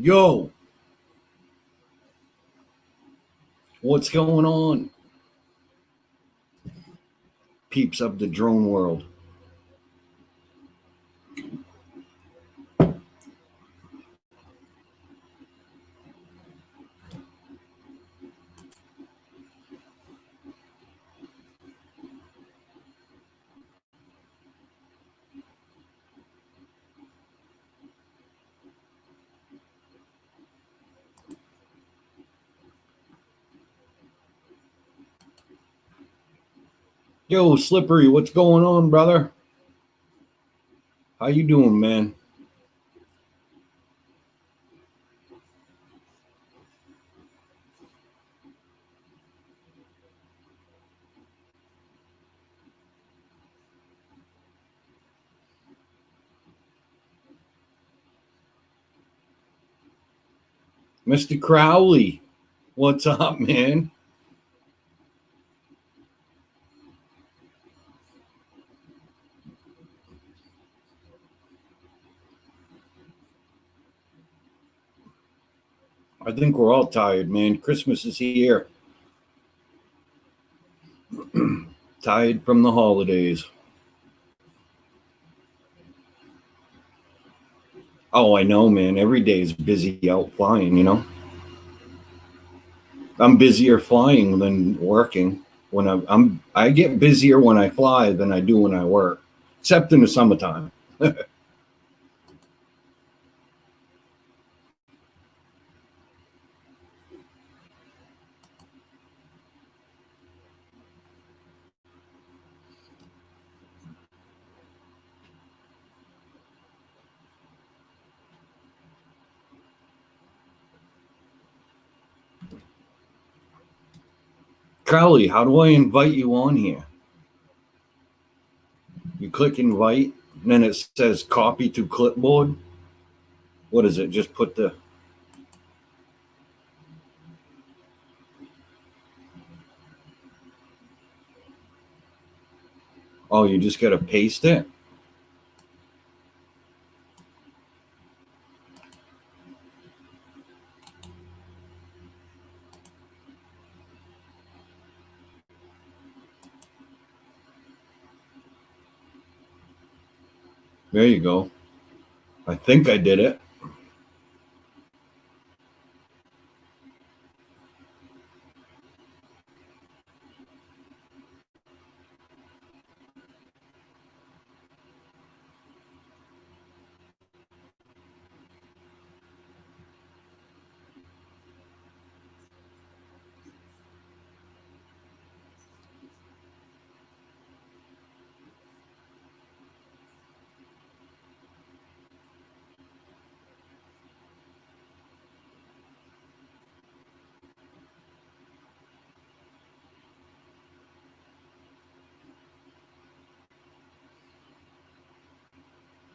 Yo, what's going on? Peeps of the drone world. Yo, Slippery, what's going on, brother? How you doing, man? Mr. Crowley, what's up, man? I think we're all tired, man. Christmas is here. Tired from the holidays. Oh, I know, man. Every day is busy out flying. I'm busier flying than working. When I get busier when I fly than I do when I work, except in the summertime. Crowley, how do I invite you on here? You click invite, and then it says copy to clipboard. What is it? Just put the. Oh, you just got to paste it? There you go. I think I did it.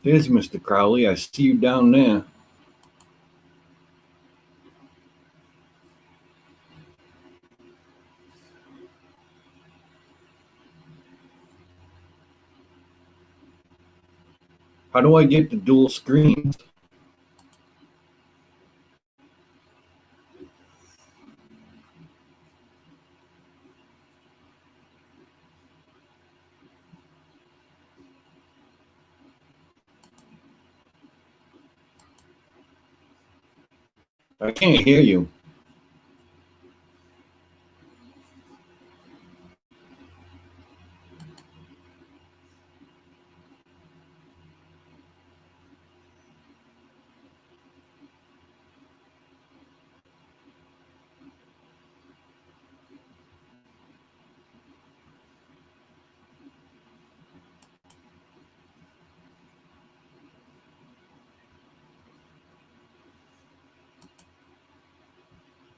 There's Mr. Crowley. I see you down there. How do I get the dual screens? I can't hear you.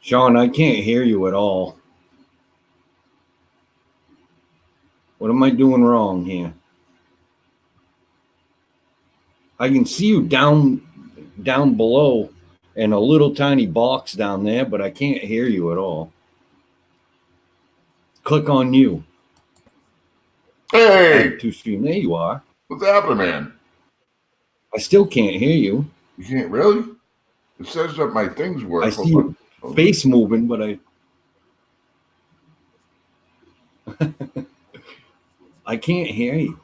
Sean, I can't hear you at all. What am I doing wrong here? I can see you down below in a little tiny box down there, but I can't hear you at all. Click on you. Hey, Add to stream. There you are. what's happening, man? I still can't hear you. You can't really? It says that my things work. I see your face moving, but I can't hear you.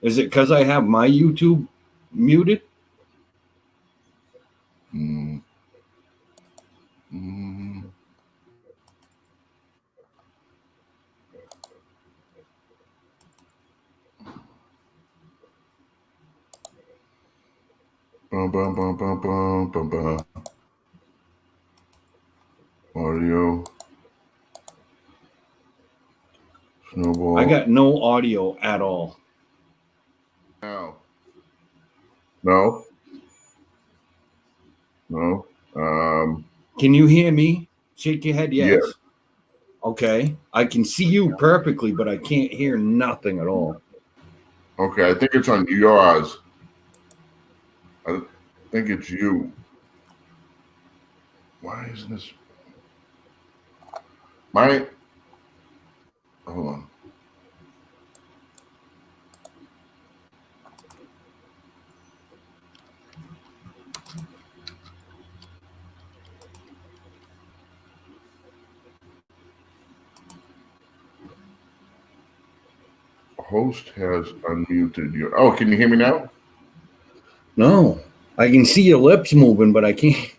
Is it because I have my YouTube muted? Mm. Mm. Bum, bum, bum, bum, bum, bum, bum. Audio. Snowball. I got no audio at all. No. No. No. Can you hear me? Shake your head, yes. Yeah. Okay. I can see you perfectly, but I can't hear nothing at all. Okay, I think it's on yours. I think it's you. Why isn't this? Hold on. Host has unmuted you. Oh, can you hear me now? No. I can see your lips moving, but I can't.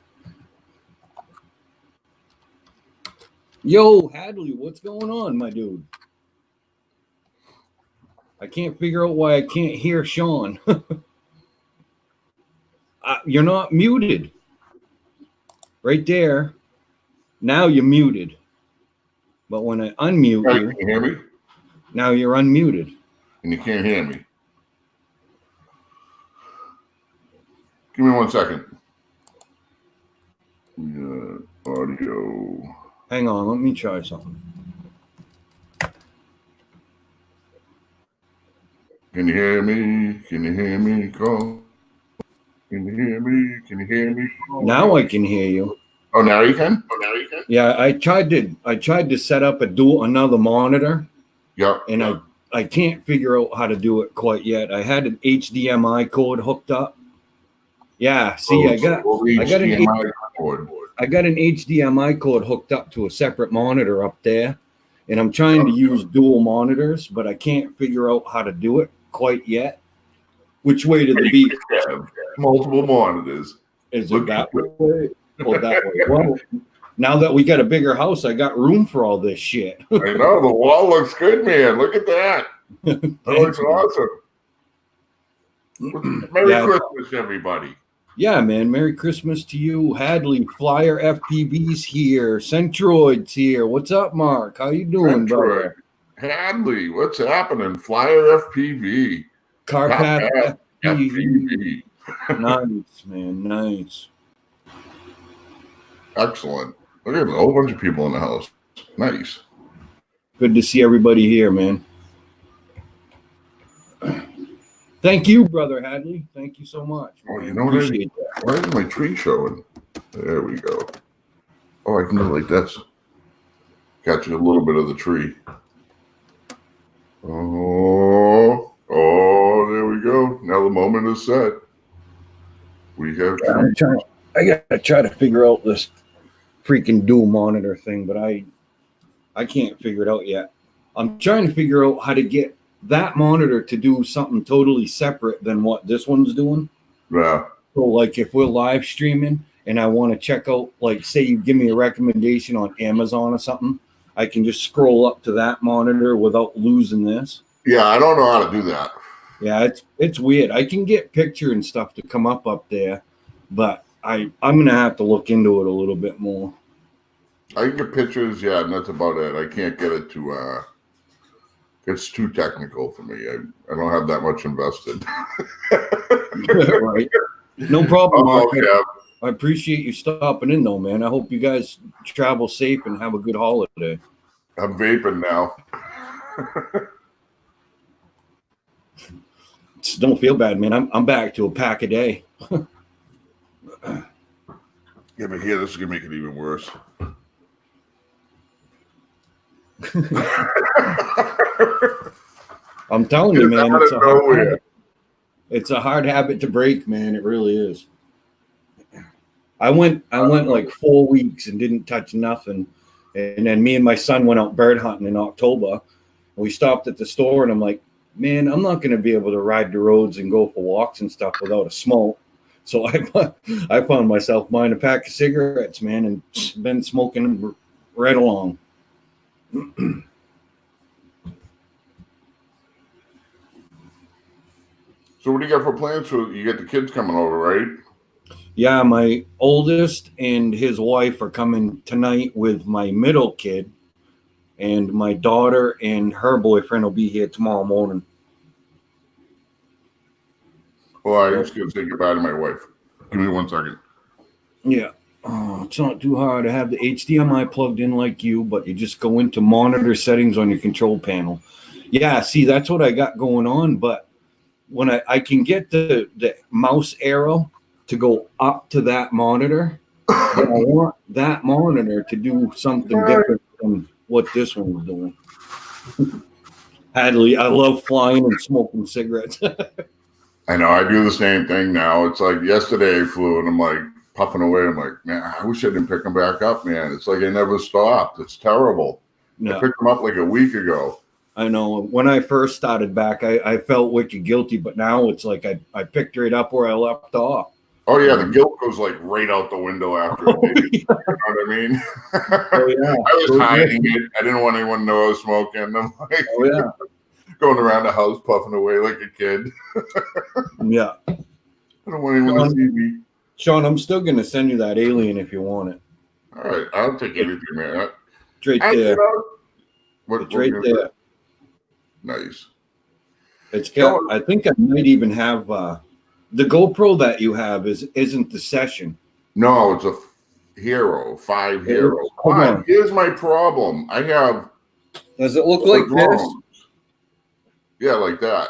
Yo, Hadley, what's going on, my dude? I can't figure out why I can't hear Sean. You're not muted. Right there. Now you're muted. But when I unmute you, can you hear me? now you're unmuted. And you can't hear me. Give me 1 second. Audio. Hang on, let me try something. Can you hear me? Can you hear me? Call. Can you hear me? Can you hear me? Now I can hear you. Oh, now you can? Yeah, I tried to set up another monitor. Yeah. And I can't figure out how to do it quite yet. I had an HDMI cord hooked up. Yeah, see, I got an HDMI cord hooked up to a separate monitor up there, and I'm trying to use dual monitors, but I can't figure out how to do it quite yet. Which way to the beat? Multiple monitors. Is it that way or that way? Well, now that we got a bigger house, I got room for all this shit. I know, the wall looks good, man. Look at that. That looks awesome. Merry Christmas, everybody. Yeah, man. Merry Christmas to you. Hadley, Flyer FPV's here. Centroid's here. What's up, Mark? How you doing, brother? Hadley, what's happening? Flyer FPV. Carpath FPV. Nice, man. Nice. Excellent. Look at a whole bunch of people in the house. Nice. Good to see everybody here, man. Thank you, brother Hadley. Thank you so much. Oh, you know what? Why is my tree showing? There we go. Oh, I can do it like this. Got you a little bit of the tree. Oh, there we go. Now the moment is set. We have. I gotta try to figure out this freaking dual monitor thing, but I can't figure it out yet. I'm trying to figure out how to get that monitor to do something totally separate than what this one's doing. Yeah. So like if we're live streaming and I want to check out, like say you give me a recommendation on Amazon or something, I can just scroll up to that monitor without losing this. Yeah, I don't know how to do that. Yeah, it's weird. I can get picture and stuff to come up there, but I'm gonna have to look into it a little bit more. I can get pictures, yeah, and that's about it. I can't get it to it's too technical for me. I don't have that much invested. Right. No problem, Mark. Okay. I appreciate you stopping in though, man. I hope you guys travel safe and have a good holiday. I'm vaping now. Don't feel bad, man. I'm back to a pack a day. Yeah, but here, this is gonna make it even worse. I'm telling you, man, it's a hard habit to break, man. It really is. I went like 4 weeks and didn't touch nothing. And then me and my son went out bird hunting in October. We stopped at the store and I'm like, man, I'm not going to be able to ride the roads and go for walks and stuff without a smoke. So I found myself buying a pack of cigarettes, man, and been smoking them right along. So what do you got for plans? So you got the kids coming over, right? Yeah, my oldest and his wife are coming tonight with my middle kid, and my daughter and her boyfriend will be here tomorrow morning. Well, I just gonna say goodbye to my wife. Give me 1 second. Yeah. Oh, it's not too hard to have the HDMI plugged in like you, but you just go into monitor settings on your control panel. Yeah, see, that's what I got going on, but when I can get the mouse arrow to go up to that monitor, but I want that monitor to do something different than what this one was doing. Hadley, I love flying and smoking cigarettes. I know, I do the same thing now. It's like yesterday I flew and I'm like puffing away. I'm like, man, I wish I didn't pick them back up, man. It's like I never stopped. It's terrible. Yeah. I picked them up like a week ago. I know. When I first started back, I felt wicked guilty, but now it's like I picked right up where I left off. Oh yeah, the guilt goes like right out the window after a day. You know what I mean? Oh, yeah. I was hiding it. I didn't want anyone to know I was smoking. I'm like, Oh, yeah. going around the house puffing away like a kid. Yeah. I don't want anyone to see me. Sean, I'm still going to send you that alien if you want it. All right, I'll take anything, man. It's right there. What, It's right there. Nice. It's got, I think I might even have the GoPro that you have isn't the Session. No, it's a Hero, 5 Hero. But here's my problem. I have. Does it look like this? Yeah, like that.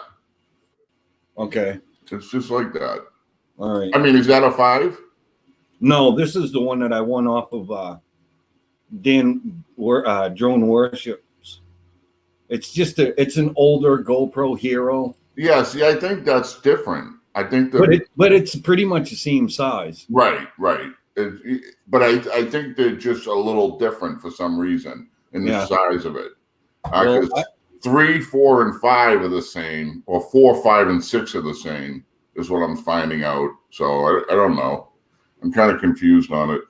Okay. It's just like that. All right. I mean, is that a 5? No, this is the one that I won off of Dan Drone Worships. It's just it's an older GoPro Hero. Yeah, see, I think that's different. I think that, but it's pretty much the same size. Right. But I think they're just a little different for some reason in the size of it. Because 3, 4, and 5 are the same, or 4, 5, and 6 are the same, is what I'm finding out. So I don't know. I'm kind of confused on it.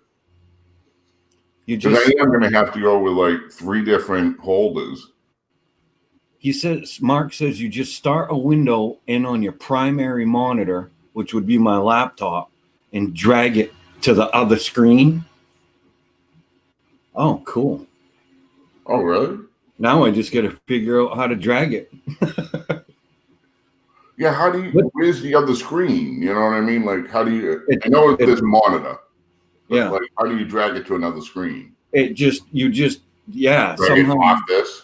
Because I am going to have to go with like 3 different holders. He says, Mark says you just start a window in on your primary monitor, which would be my laptop, and drag it to the other screen. Oh, cool. Oh, really? Now I just got to figure out how to drag it. Yeah, how do you, where's the other screen? You know what I mean? Like, how do you, I know it's this monitor. Yeah. Like, how do you drag it to another screen? Drag somehow it off this?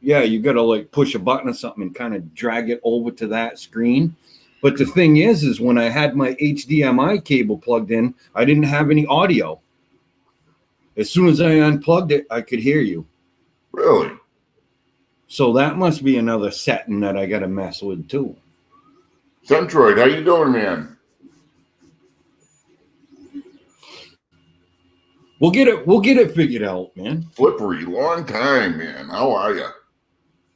Yeah, you got to like push a button or something and kind of drag it over to that screen. But the thing is when I had my HDMI cable plugged in, I didn't have any audio. As soon as I unplugged it, I could hear you. Really? So that must be another setting that I got to mess with too. Centroid, how you doing, man? We'll get it figured out, man. Slippery, long time, man. How are you?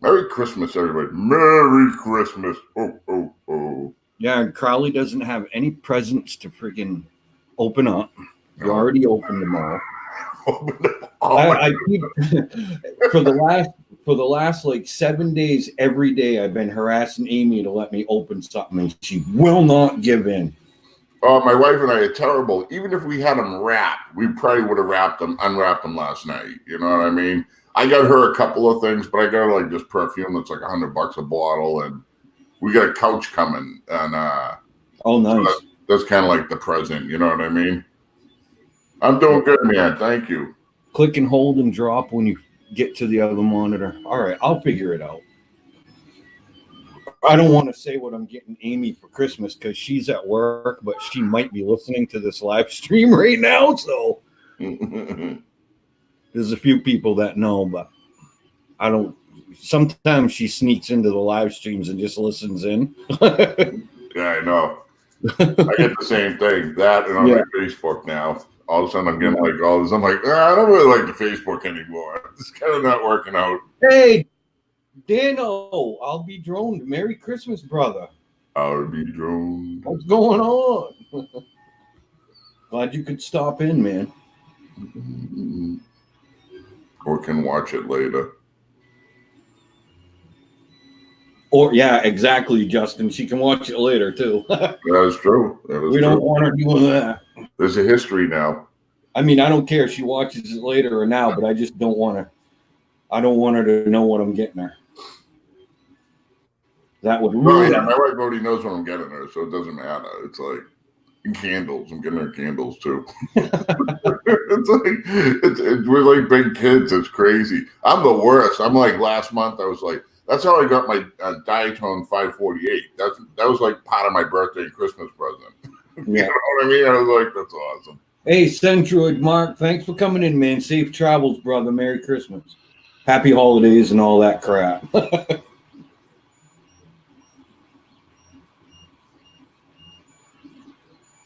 Merry Christmas, everybody. Merry Christmas. Oh, oh, oh. Yeah, Crowley doesn't have any presents to freaking open up. You already opened them all. I keep for the last like 7 days, every day I've been harassing Amy to let me open something, and she will not give in. My wife and I are terrible. Even if we had them wrapped, we probably would have unwrapped them last night. You know what I mean? I got her a couple of things, but I got her like this perfume that's like $100 a bottle, and we got a couch coming, and oh, nice. So that's kind of like the present. You know what I mean? I'm doing good, man. Thank you. Click and hold and drop when you get to the other monitor. All right, I'll figure it out. I don't want to say what I'm getting Amy for Christmas because she's at work, but she might be listening to this live stream right now. So there's a few people that know, but I don't. Sometimes she sneaks into the live streams and just listens in. Yeah, I know. I get the same thing. That and on my Facebook now. All of a sudden I'm getting like all this. I'm like, I don't really like the Facebook anymore. It's kind of not working out. Hey, Dano, I'll be droned. Merry Christmas, brother. I'll be droned. What's going on? Glad you could stop in, man. Or can watch it later. Or yeah, exactly, Justin. She can watch it later too. That is true. We don't want her doing that. There's a history now. I mean, I don't care if she watches it later or now, but I just don't want her. I don't want her to know what I'm getting her. That would really. Yeah, my wife already knows what I'm getting her, so it doesn't matter. It's like candles. I'm getting her candles too. We're like big kids. It's crazy. I'm the worst. I'm like last month. I was like, that's how I got my Diatone 548. That was like part of my birthday and Christmas present. Yeah. You know what I mean? I was like, that's awesome. Hey, Centroid Mark, thanks for coming in, man. Safe travels, brother. Merry Christmas. Happy holidays and all that crap.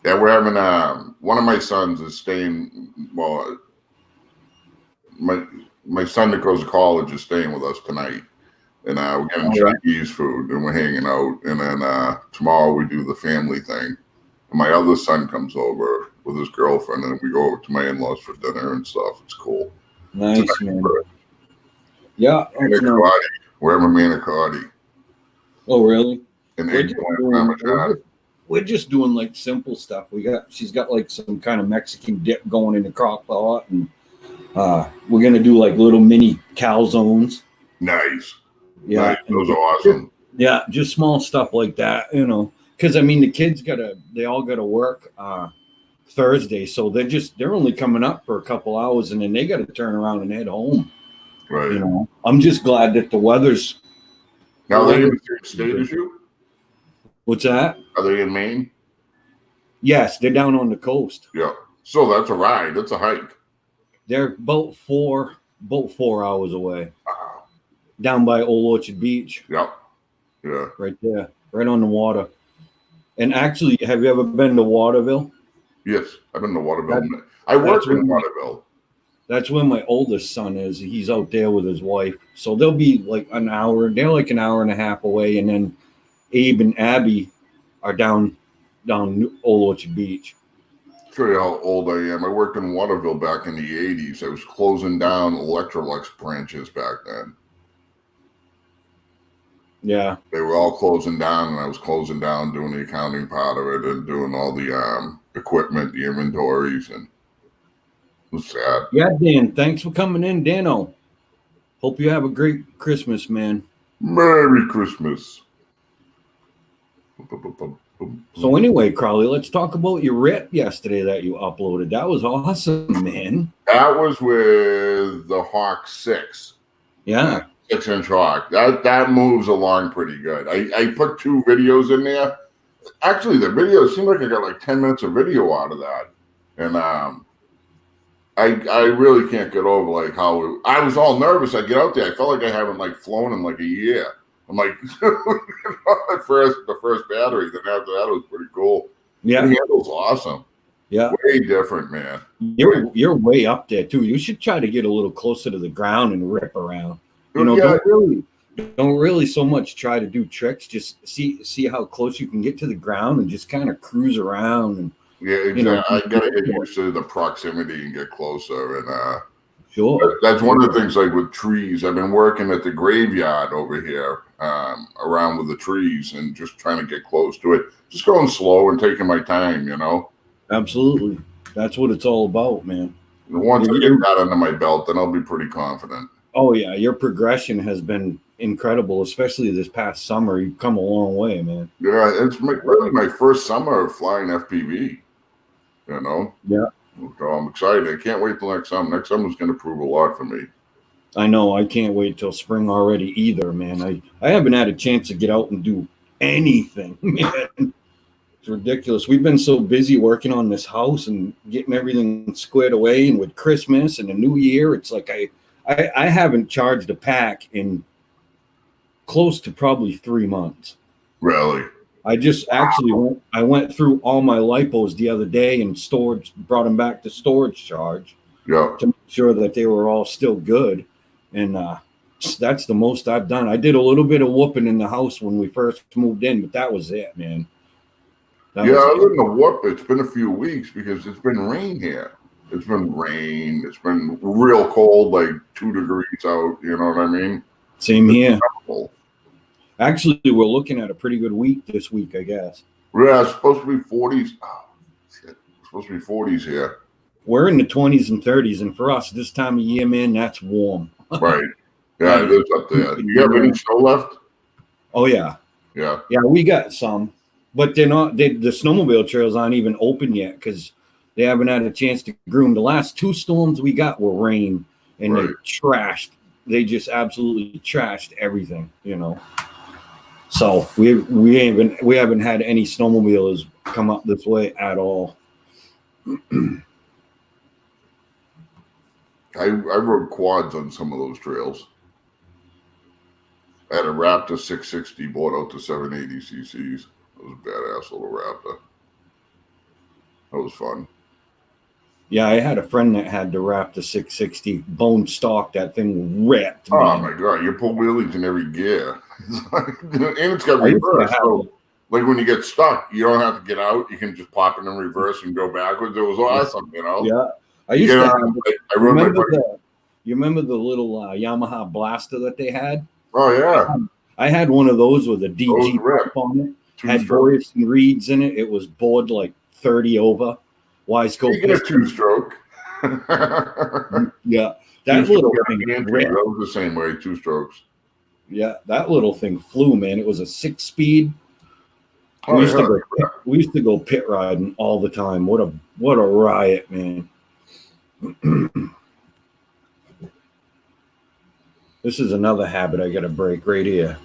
Yeah, we're having one of my sons is staying. Well, my son that goes to college is staying with us tonight, and we're getting Chinese food and we're hanging out. And then tomorrow we do the family thing. And my other son comes over with his girlfriend, and we go over to my in-laws for dinner and stuff. It's cool. Nice, man. Yeah, manicotti. We're having manicotti. Oh, really? And eggplant. We're just doing like simple stuff. She's got like some kind of Mexican dip going in the crock pot, and we're gonna do like little mini calzones. Nice. Yeah, nice. Those are awesome. Yeah, just small stuff like that, you know. Because I mean, the kids they all gotta work Thursday, so they're only coming up for a couple hours, and then they gotta turn around and head home. Right. You know, I'm just glad that the weather's. Now they're in the same state as you? What's that? Are they in Maine? Yes, they're down on the coast. Yeah. So that's a ride. That's a hike. They're about 4 hours away. Wow. Down by Old Orchard Beach. Yep. Yeah. Right there. Right on the water. And actually, have you ever been to Waterville? Yes, I've been to Waterville. I worked in Waterville. That's where my oldest son is. He's out there with his wife. So they'll be like an hour. They're like an hour and a half away. And then Abe and Abby are down Old Orchard Beach. I'll show you how old I am. I worked in Waterville back in the 80s. I was closing down Electrolux branches back then. Yeah. They were all closing down, and I was closing down, doing the accounting part of it and doing all the equipment, the inventories, and it was sad. Yeah, Dan, thanks for coming in, Dano. Hope you have a great Christmas, man. Merry Christmas. So anyway, Crowley, let's talk about your rip yesterday that you uploaded. That was awesome, man. That was with the Hawk 6. Yeah. 6-inch Hawk. That moves along pretty good. I put 2 videos in there. Actually, the video seemed like I got like 10 minutes of video out of that. And I really can't get over like how I was all nervous. I get out there. I felt like I haven't like flown in like a year. I'm like, the first battery. Then after that, it was pretty cool. Yeah, the handle's awesome. Yeah, way different, man. You're way up there too. You should try to get a little closer to the ground and rip around. You know, yeah. don't really so much try to do tricks. Just see how close you can get to the ground and just kind of cruise around. And yeah, exactly. You know, I gotta get used to the proximity and get closer. And sure, that's one of the things. Like with trees, I've been working at the graveyard over here, around with the trees, and just trying to get close to it. Just going slow and taking my time. You know. Absolutely, that's what it's all about, man. And once I get that under my belt, then I'll be pretty confident. Oh yeah, your progression has been incredible, especially this past summer. You've come a long way, man. Yeah, it's really my first summer of flying FPV. You know. Yeah. So I'm excited. I can't wait till next summer. Next summer's going to prove a lot for me. I know. I can't wait till spring already either, man. I haven't had a chance to get out and do anything, man. It's ridiculous. We've been so busy working on this house and getting everything squared away, and with Christmas and the New Year, it's like I haven't charged a pack in close to probably 3 months. Really? I just actually went through all my lipos the other day and brought them back to storage charge Yeah. to make sure that they were all still good. And that's the most I've done. I did a little bit of whooping in the house when we first moved in, but that was it, man. Yeah, other than the whoop, it's been a few weeks because it's been rain here. It's been rain. It's been real cold, like 2 degrees out. You know what I mean? Same here. Actually, we're looking at a pretty good week this week, I guess. Yeah, it's supposed to be 40s. Oh, shit. It's supposed to be 40s here. We're in the 20s and 30s, and for us this time of year, man, that's warm. Right. Yeah, it is up there. You have any snow left? Oh, yeah. Yeah. Yeah, we got some, but they're not. The snowmobile trails aren't even open yet because they haven't had a chance to groom. The last 2 storms we got were rain, and they trashed. They just absolutely trashed everything, you know. So we haven't had any snowmobilers come up this way at all. I rode quads on some of those trails. I had a Raptor 660 bought out to 780 cc's. It was a badass little Raptor. That was fun. Yeah, I had a friend that had the Raptor 660 bone stock. That thing ripped. Oh my god, you pull wheelies in every gear. And it's got reverse. So, like when you get stuck, you don't have to get out. You can just pop it in reverse and go backwards. It was awesome, you know? Yeah. I used to have, you remember the little Yamaha Blaster that they had? Oh, yeah. I had one of those with a DG pump on it. Had Boris and Reeds in it. It was bored like 30 over. Wiseco. You get a 2-stroke. Yeah. That little thing. That was the same way, 2 strokes. Yeah, that little thing flew, man. It was a 6-speed. Oh, we used to go pit riding all the time. What a riot, man. This is another habit I got to break right here.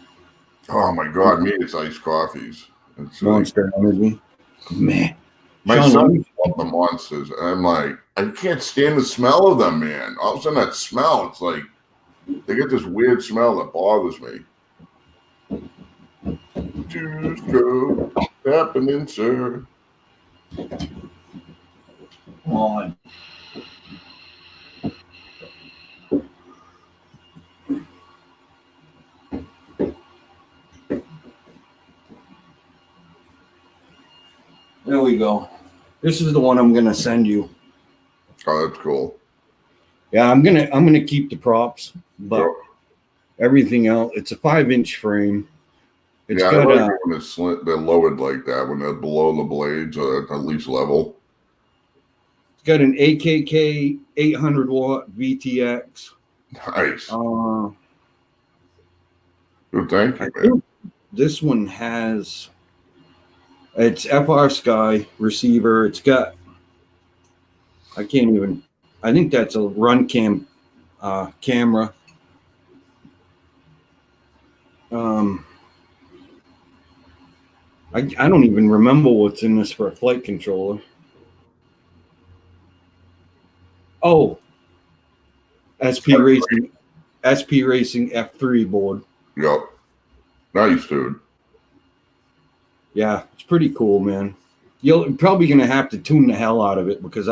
Oh my god, me it's iced coffees. It's Monster Energy, man. My son loves the Monsters, and I'm like, I can't stand the smell of them, man. All of a sudden, that smell, it's like they get this weird smell that bothers me. 2-stroke happening, sir. Come on. There we go. This is the one I'm gonna send you. Oh, that's cool. Yeah, I'm gonna keep the props, but everything else, it's a 5-inch frame. It's yeah, got I like when they're lowered like that, when they're below the blades or at least level. It's got an AKK 800 watt VTX. Nice. Good, thank you, man. This one has. It's FR Sky receiver. It's got, I think that's a run cam camera. I don't even remember what's in this for a flight controller. Oh, SP Racing F3 board. Yep. Nice, dude. Yeah, it's pretty cool, man. You're probably going to have to tune the hell out of it because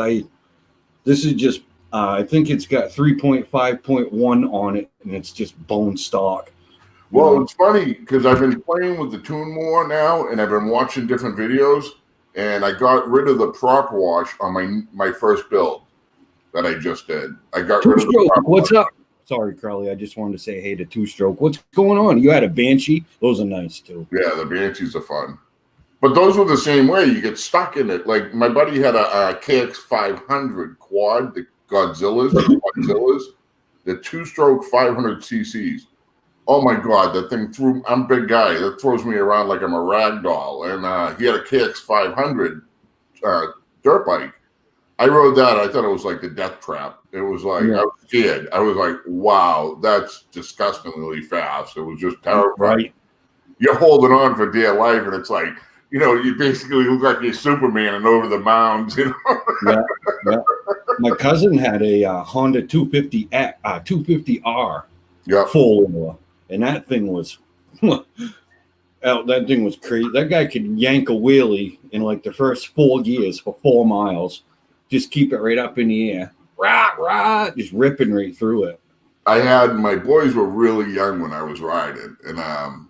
this is just, I think it's got 3.5.1 on it and it's just bone stock. Well, it's funny because I've been playing with the tune more now and I've been watching different videos and I got rid of the prop wash on my first build that I just did. I got rid of the prop What's wash. up? Sorry, Carly. I just wanted to say hey to 2-stroke. What's going on? You had a Banshee? Those are nice too. Yeah, the Banshees are fun. But those were the same way. You get stuck in it. Like my buddy had a KX500 quad, the Godzillas, the 2-stroke 500 cc's. Oh my God, that thing I'm a big guy. That throws me around like I'm a rag doll. And he had a KX500 dirt bike. I rode that. I thought it was like the death trap. It was like, I was scared. I was like, wow, that's disgustingly fast. It was just terrifying. Right. You're holding on for dear life, and it's like, you basically look like you're Superman and over the mounds, Yeah. My cousin had a Honda 250R 4-wheeler, and that thing was, Oh, that thing was crazy. That guy could yank a wheelie in like the first 4 gears for 4 miles. Just keep it right up in the air. Rah, rah, just ripping right through it. My boys were really young when I was riding. And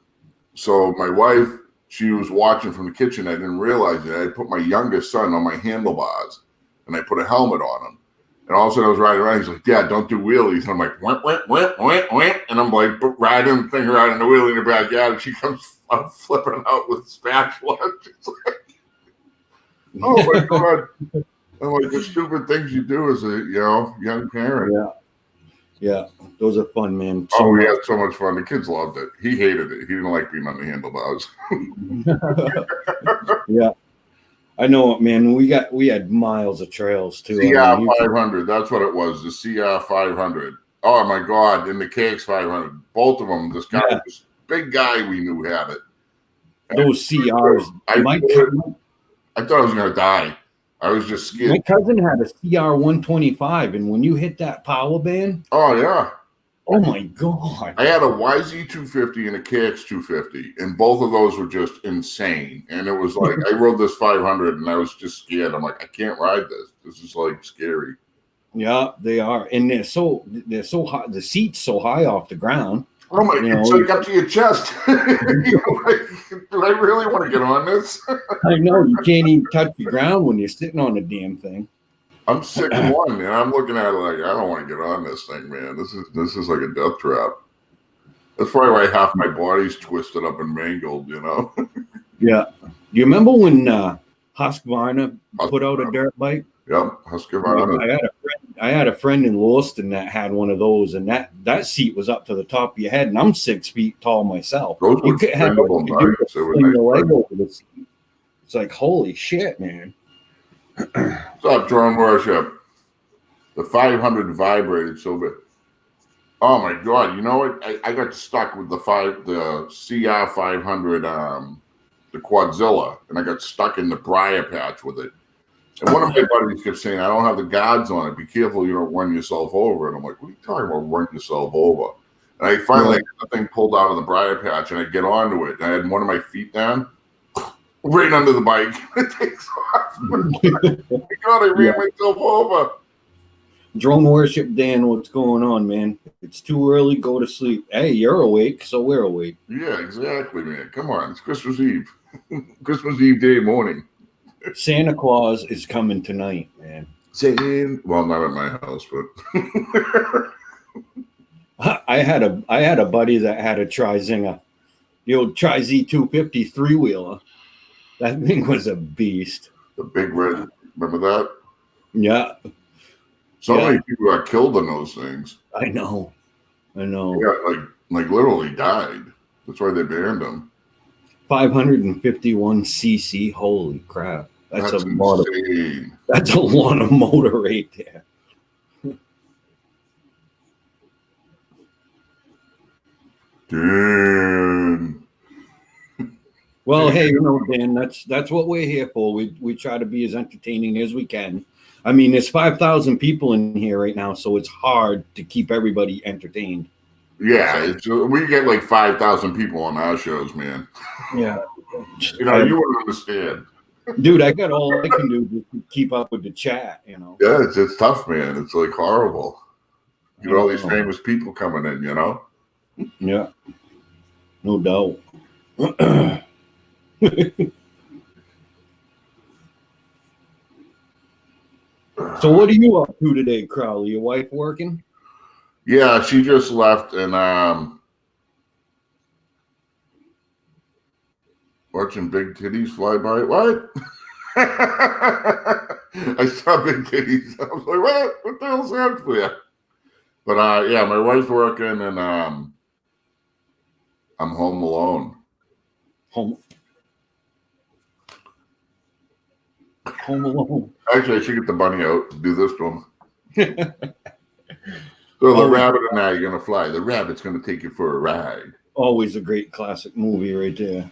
so my wife, she was watching from the kitchen. I didn't realize it. I put my youngest son on my handlebars and I put a helmet on him. And all of a sudden I was riding around. He's like, Dad, don't do wheelies. And I'm like, wimp, wimp, wimp, wimp, wimp. And I'm like riding the thing around in the wheelie in the backyard. And she comes flipping out with spatula. She's like, oh my God. I'm like, the stupid things you do as a young parent. Yeah. Those are fun, man. So we had so much fun. The kids loved it. He hated it. He didn't like being on the handlebars. Yeah. I know it, man. We had miles of trails too. CR 500, that's what it was. The CR 500. Oh my God! And the KX 500, both of them. This guy, this big guy we knew had it. Those CRs. I thought I was gonna die. I was just scared. My cousin had a CR 125, and when you hit that power band, oh yeah. Oh my God! I had a YZ 250 and a KX 250, and both of those were just insane. And it was like I rode this 500, and I was just scared. I'm like, I can't ride this. This is like scary. Yeah, they are, and they're so high. The seat's so high off the ground. Oh my! It's like up to your chest. Do I really want to get on this? I know you can't even touch the ground when you're sitting on the damn thing. I'm 6'1", and I'm looking at it like I don't want to get on this thing, man. This is like a death trap. That's probably why half my body's twisted up and mangled, Yeah. Do you remember when Husqvarna put out a dirt bike? Yep, Husqvarna. I had a friend in Lewiston that had one of those, and that seat was up to the top of your head, and I'm 6 feet tall myself. Those were expendable bikes. It's like, holy shit, man. What's up, Drone Worship? The 500 vibrated so bad. Oh my God! You know what? I got stuck with the CR 500, the Quadzilla, and I got stuck in the briar patch with it. And one of my buddies kept saying, "I don't have the guards on it. Be careful, you don't run yourself over." And I'm like, "What are you talking about? Run yourself over?" And I finally got the thing pulled out of the briar patch, and I get onto it, and I had one of my feet down. Right under the bike. It takes off. Oh my God, I ran myself over. Drone Worship Dan, what's going on, man? It's too early, go to sleep. Hey, you're awake, so we're awake. Yeah, exactly, man. Come on, it's Christmas Eve. Christmas Eve day morning. Santa Claus is coming tonight, man. Well, not at my house, but I had a buddy that had a Trizinger, the old Tri-Z 250 3-wheeler. That thing was a beast. The big red, remember that? Yeah. So many people got killed in those things. I know. They got like literally died. That's why they banned them. 551 cc. Holy crap! That's a lot of. Insane. That's a lot of motor right there. Damn. Well, hey, Dan, that's what we're here for. We try to be as entertaining as we can. I mean, there's 5,000 people in here right now, so it's hard to keep everybody entertained. Yeah, we get like 5,000 people on our shows, man. Yeah. You wouldn't understand. Dude, I got all I can do to keep up with the chat, Yeah, it's tough, man. It's like horrible. You get all these famous people coming in, Yeah. No doubt. So what are you up to today, Crowley? Your wife working? Yeah, she just left and watching big titties fly by. What? I saw big titties. I was like, what the hell's that for? But yeah, my wife's working and I'm home alone. Home alone. Actually, I should get the bunny out and do this to him. So the rabbit and I are going to fly. The rabbit's going to take you for a ride. Always a great classic movie right there.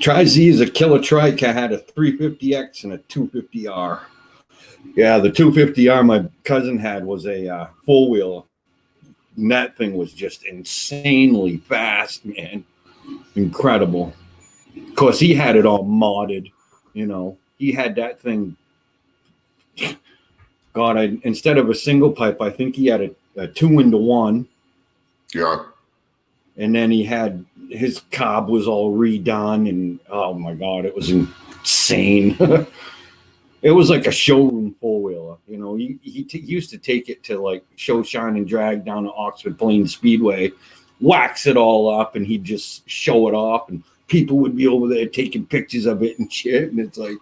Tri-Z is a killer trike. I had a 350X and a 250R. Yeah, the 250R my cousin had was a four-wheeler. And that thing was just insanely fast, man. incredible. Of course, he had it all modded. You know, he had that thing. God, instead of a single pipe, I think he had a 2-into-1. Yeah. And then he had his cob was all redone, and oh my God, it was insane. It was like a showroom four-wheeler. You know, he used to take it to like Show, Shine, and Drag down to Oxford Plains Speedway, wax it all up, and he'd just show it off, and people would be over there taking pictures of it and shit. And it's like,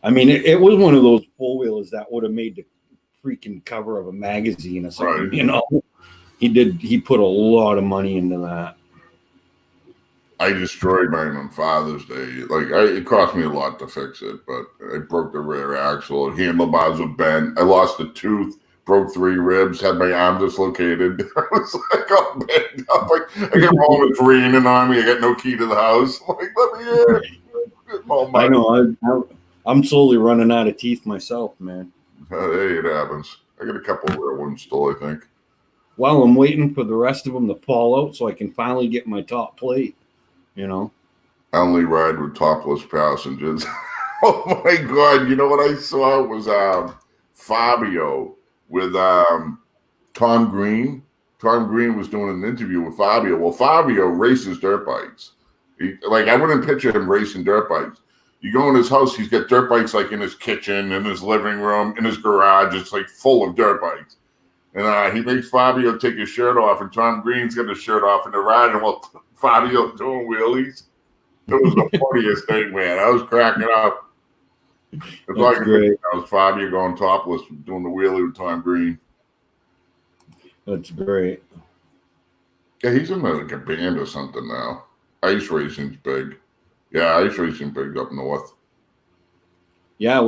I mean, it was one of those four-wheelers that would have made the freaking cover of a magazine or something. Right. You know, he put a lot of money into that. I destroyed mine on Father's Day. Like, it cost me a lot to fix it, but I broke the rear axle. Handlebars were bent. I lost a tooth, broke 3 ribs, had my arm dislocated. I was like, all bent up. Like, I got home, it's raining on me. I got no key to the house. I'm like, let me in. I know. I'm slowly running out of teeth myself, man. Hey, it happens. I got a couple of real ones still, I think. Well, I'm waiting for the rest of them to fall out so I can finally get my top plate. You know, I only ride with topless passengers. Oh my God! You know what I saw was Fabio with Tom Green. Tom Green was doing an interview with Fabio. Well, Fabio races dirt bikes. I wouldn't picture him racing dirt bikes. You go in his house, he's got dirt bikes like in his kitchen, in his living room, in his garage. It's like full of dirt bikes. And he makes Fabio take his shirt off, and Tom Green's got his shirt off in the ride, and while Fabio doing wheelies. It was the funniest thing, man. I was cracking up. It's like great. I was Fabio going topless, doing the wheelie with Tom Green. That's great. Yeah, he's in like a band or something now. Ice racing's big. Yeah, ice racing big up north. Yeah,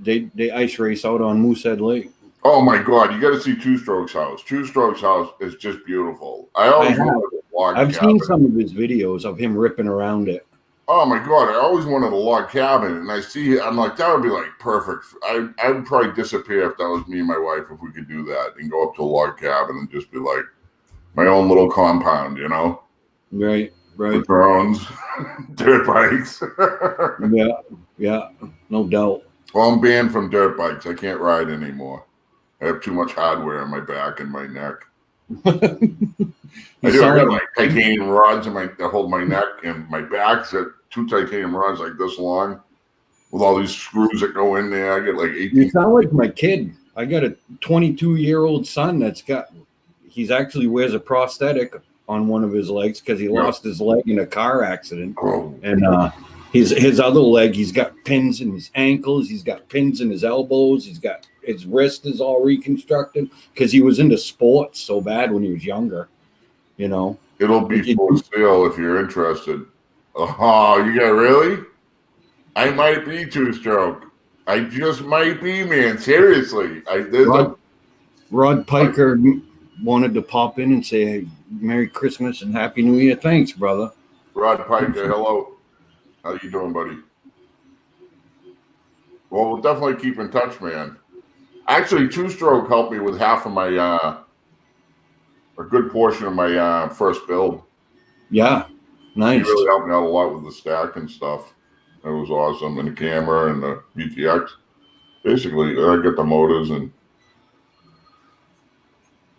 they ice race out on Moosehead Lake. Oh my God, you got to see Two Strokes house. Two Strokes house is just beautiful. I've seen some of his videos of him ripping around it. Oh my God, I always wanted a log cabin, and I'm like, that would be like perfect. I would probably disappear if that was me and my wife, if we could do that and go up to a log cabin and just be like my own little compound, you know? Right. With drones, dirt bikes. Yeah, no doubt. Well, I'm banned from dirt bikes. I can't ride anymore. I have too much hardware on my back and my neck. I got like titanium rods that hold my neck and my back. So 2 titanium rods like this long with all these screws that go in there. I get like 18. You sound like my kid. I got a 22-year-old son he's actually wears a prosthetic on one of his legs because he lost his leg in a car accident. Oh. And his other leg, he's got pins in his ankles. He's got pins in his elbows. His wrist is all reconstructed because he was into sports so bad when he was younger. You know, it'll be for sale if you're interested. Oh, you got really? I might be two-stroke. I just might be, man. Seriously, Rod Piker wanted to pop in and say, hey, Merry Christmas and Happy New Year. Thanks, brother. Rod Piker, hello. How you doing, buddy? Well, we'll definitely keep in touch, man. Actually, Two-Stroke helped me with half of my, a good portion of my first build. Yeah, nice. He really helped me out a lot with the stack and stuff. It was awesome. And the camera and the VTX. Basically, I got the motors and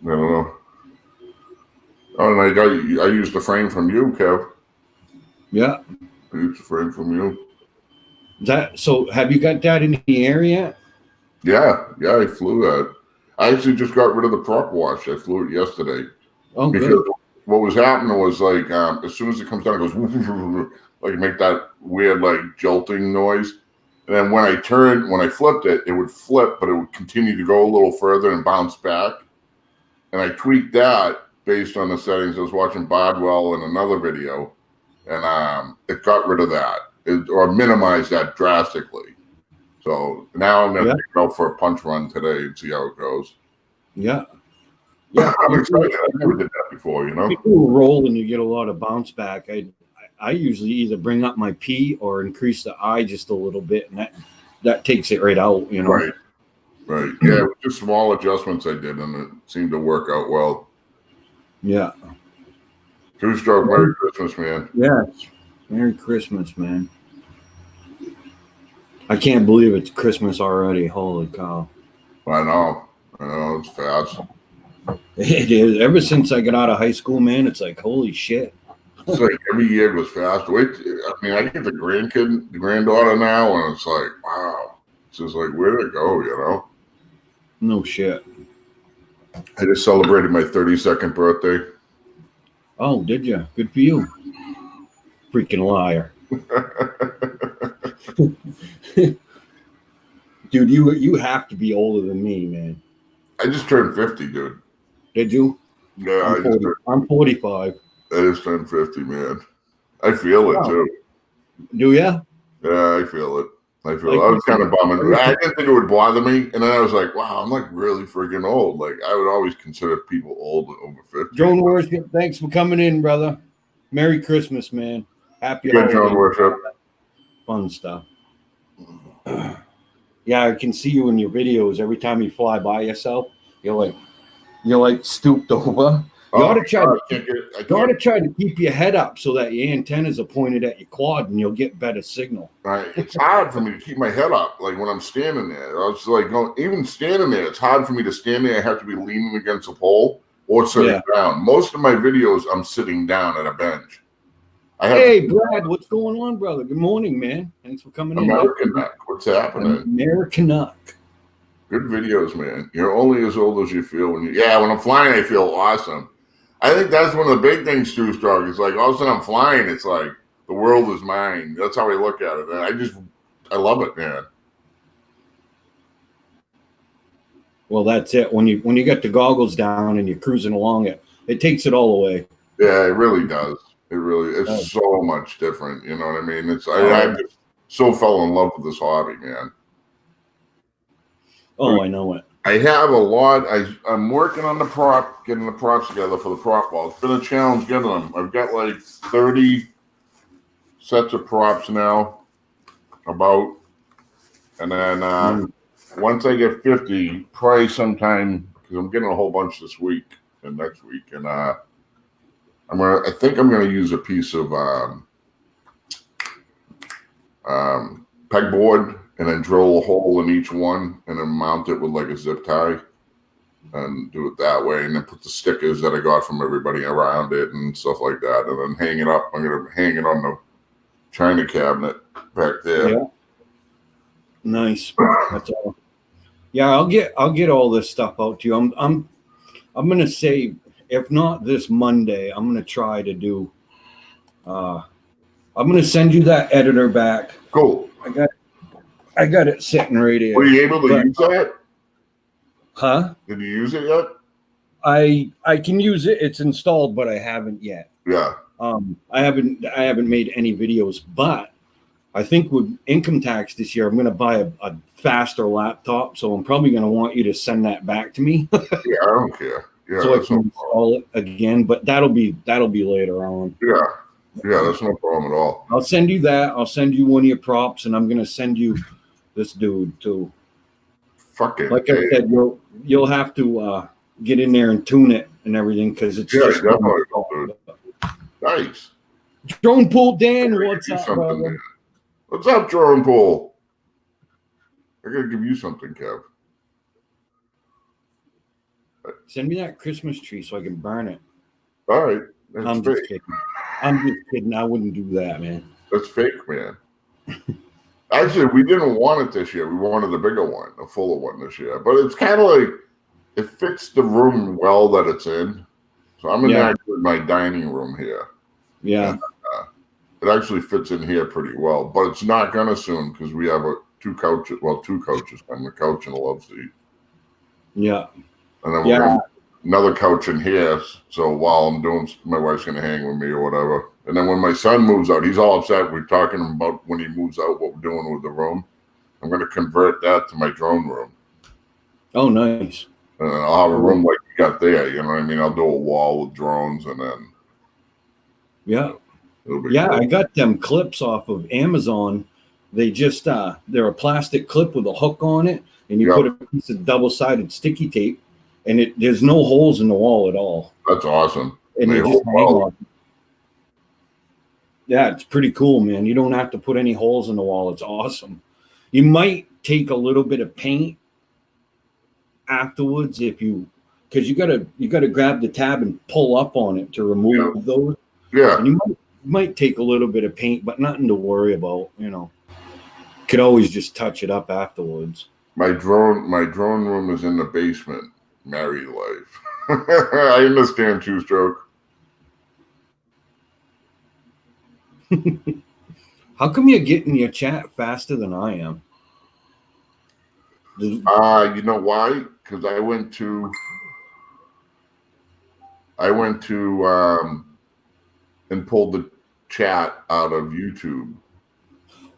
I don't know. Oh, and I used the frame from you, Kev. Yeah. I used the frame from you. So have you got that in the air yet? Yeah, I flew that. I actually just got rid of the prop wash. I flew it yesterday. Oh, because good. What was happening was like as soon as it comes down, it goes like make that weird like jolting noise. And then when I flipped it, it would flip, but it would continue to go a little further and bounce back. And I tweaked that based on the settings. I was watching Bodwell in another video, and it got rid of that or minimized that drastically. So now I'm going to go for a punch run today and see how it goes. Yeah. Yeah, I'm excited. I never did that before, you know. If you roll and you get a lot of bounce back, I usually either bring up my P or increase the I just a little bit, and that takes it right out, you know. Right. Yeah, just small adjustments I did, and it seemed to work out well. Yeah. Two-stroke. Merry Christmas, man. Yes. Merry Christmas, man. I can't believe it's Christmas already. Holy cow. I know. It's fast. It is. Ever since I got out of high school, man, it's like, holy shit. It's like every year goes fast. I get the granddaughter now, and it's like, wow. It's just like, where did it go, No shit. I just celebrated my 32nd birthday. Oh, did you? Good for you. Freaking liar. Dude, you have to be older than me, man. I just turned 50, dude. Did you? Yeah, I'm 45. I just turned 50, man. I feel it, too. Do ya? Yeah, I feel it. I was kind of bumming. I didn't think it would bother me. And then I was like, wow, I'm like really freaking old. Like, I would always consider people old over 50. Drone Worship, thanks for coming in, brother. Merry Christmas, man. Happy holidays. Drone Worship. Fun stuff. Yeah, I can see you in your videos. Every time you fly by yourself, you're like stooped over. You ought to try to keep your head up so that your antennas are pointed at your quad and you'll get better signal. Right. It's hard for me to keep my head up, like when I'm standing there. I was like, even standing there, it's hard for me to stand there. I have to be leaning against a pole or sitting down. Most of my videos, I'm sitting down at a bench. Hey, Brad, what's going on, brother? Good morning, man. Thanks for coming in. American Nuck. What's happening? American Nuck. Good videos, man. You're only as old as you feel when I'm flying, I feel awesome. I think that's one of the big things, too, Stark. It's like all of a sudden I'm flying. It's like the world is mine. That's how I look at it. And I love it, man. Well, that's it. When you get the goggles down and you're cruising along, it takes it all away. Yeah, it really does. It's so much different. You know what I mean? I just so fell in love with this hobby, man. Oh, I know it. I have a lot. I'm working on getting the props together for the prop wall. It's been a challenge getting them. I've got like 30 sets of props now, and then once I get 50, probably sometime, because I'm getting a whole bunch this week and next week, and I think I'm gonna use a piece of pegboard and then drill a hole in each one and then mount it with like a zip tie and do it that way, and then put the stickers that I got from everybody around it and stuff like that, and then hang it up. I'm gonna hang it on the china cabinet back there. Yeah. Nice. That's all. Yeah, I'll get all this stuff out to you. I'm gonna say, if not this Monday, I'm gonna try to do. I'm gonna send you that editor back. Cool. I got it sitting right here. Were you able to use that? Huh? Did you use it yet? I can use it. It's installed, but I haven't yet. Yeah. I haven't made any videos, but I think with income tax this year, I'm going to buy a faster laptop. So I'm probably going to want you to send that back to me. Yeah, I don't care. Yeah, so I can install it again, but that'll be later on. Yeah, that's no problem at all. I'll send you that. I'll send you one of your props, and I'm going to send you this dude too. Fucking like I said, you'll have to get in there and tune it and everything, because it's just definitely, dude. Nice. Drone Pool Dan, what's up, brother? Man. What's up, Drone Pool? I gotta give you something, Kev. Send me that Christmas tree so I can burn it. All right. I'm just kidding. I wouldn't do that, man. That's fake, man. Actually, we didn't want it this year. We wanted a bigger one, a fuller one this year. But it's kind of like, it fits the room well that it's in. So I'm in actually my dining room here. Yeah. And, it actually fits in here pretty well. But it's not going to soon, because we have two coaches. I'm the couch and a love seat. Yeah. And then we're going to another couch in here. So while I'm doing, my wife's going to hang with me or whatever. And then when my son moves out, he's all upset. We're talking about when he moves out, what we're doing with the room. I'm going to convert that to my drone room. Oh, nice. And then I'll have a room like you got there. You know what I mean? I'll do a wall with drones, and then. Yeah. It'll be cool. I got them clips off of Amazon. They just, they're a plastic clip with a hook on it, and you put a piece of double-sided sticky tape, and there's no holes in the wall at all. That's awesome. And they just hang on. Yeah, it's pretty cool, man. You don't have to put any holes in the wall. It's awesome. You might take a little bit of paint afterwards because you gotta grab the tab and pull up on it to remove those. Yeah. And you might take a little bit of paint, but nothing to worry about. Could always just touch it up afterwards. My drone room is in the basement. Married life. I understand, Two Stroke. How come you're getting your chat faster than I am? You know why? Because I went to and pulled the chat out of YouTube.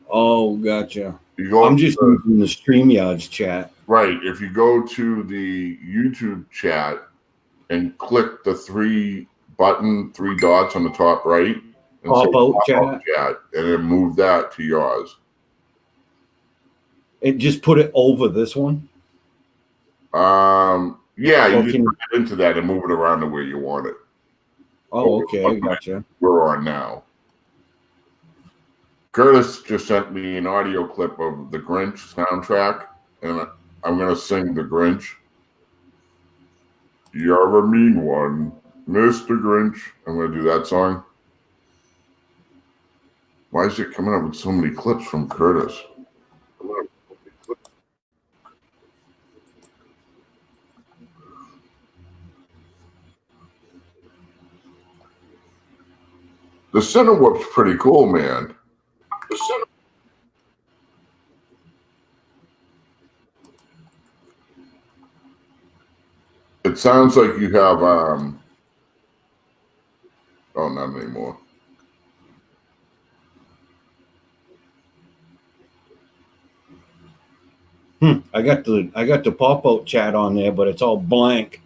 Oh, gotcha. I'm just using the StreamYard's chat. Right. If you go to the YouTube chat and click the three dots on the top right, and pop out chat, and then move that to yours. And just put it over this one? Yeah, you just put it into that and move it around to where you want it. Oh, okay, I gotcha. We're on now. Curtis just sent me an audio clip of the Grinch soundtrack, and I'm going to sing the Grinch. You're a mean one, Mr. Grinch. I'm going to do that song. Why is it coming up with so many clips from Curtis? The center whoop's pretty cool, man. The center. It sounds like you have oh, not anymore. I got the pop-out chat on there, but it's all blank.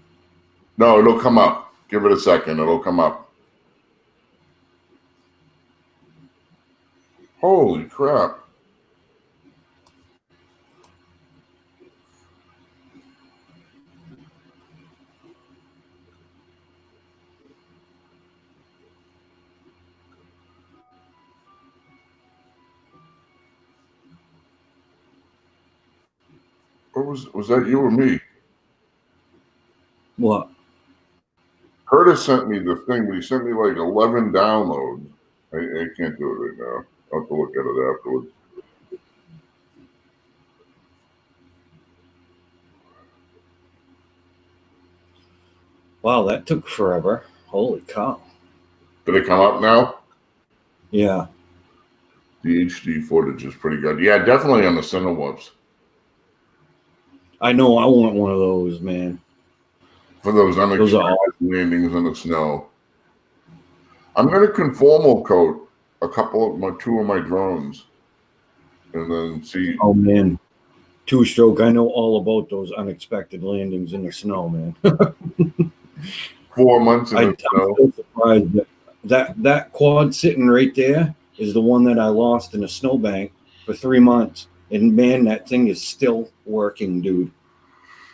No, it'll come up. Give it a second. It'll come up. Holy crap. What was that you or me? What? Curtis sent me the thing, but he sent me like 11 downloads. I can't do it right now. I'll have to look at it afterwards. Wow, that took forever. Holy cow. Did it come up now? Yeah. The HD footage is pretty good. Yeah, definitely on the Cinewhoops. I know I want one of those, man. For those unexpected landings in the snow. I'm going to conformal coat two of my drones, and then see. Oh man, Two Stroke. I know all about those unexpected landings in the snow, man. 4 months in the snow. I'm so surprised that quad sitting right there is the one that I lost in a snowbank for 3 months, and man, that thing is still working, dude.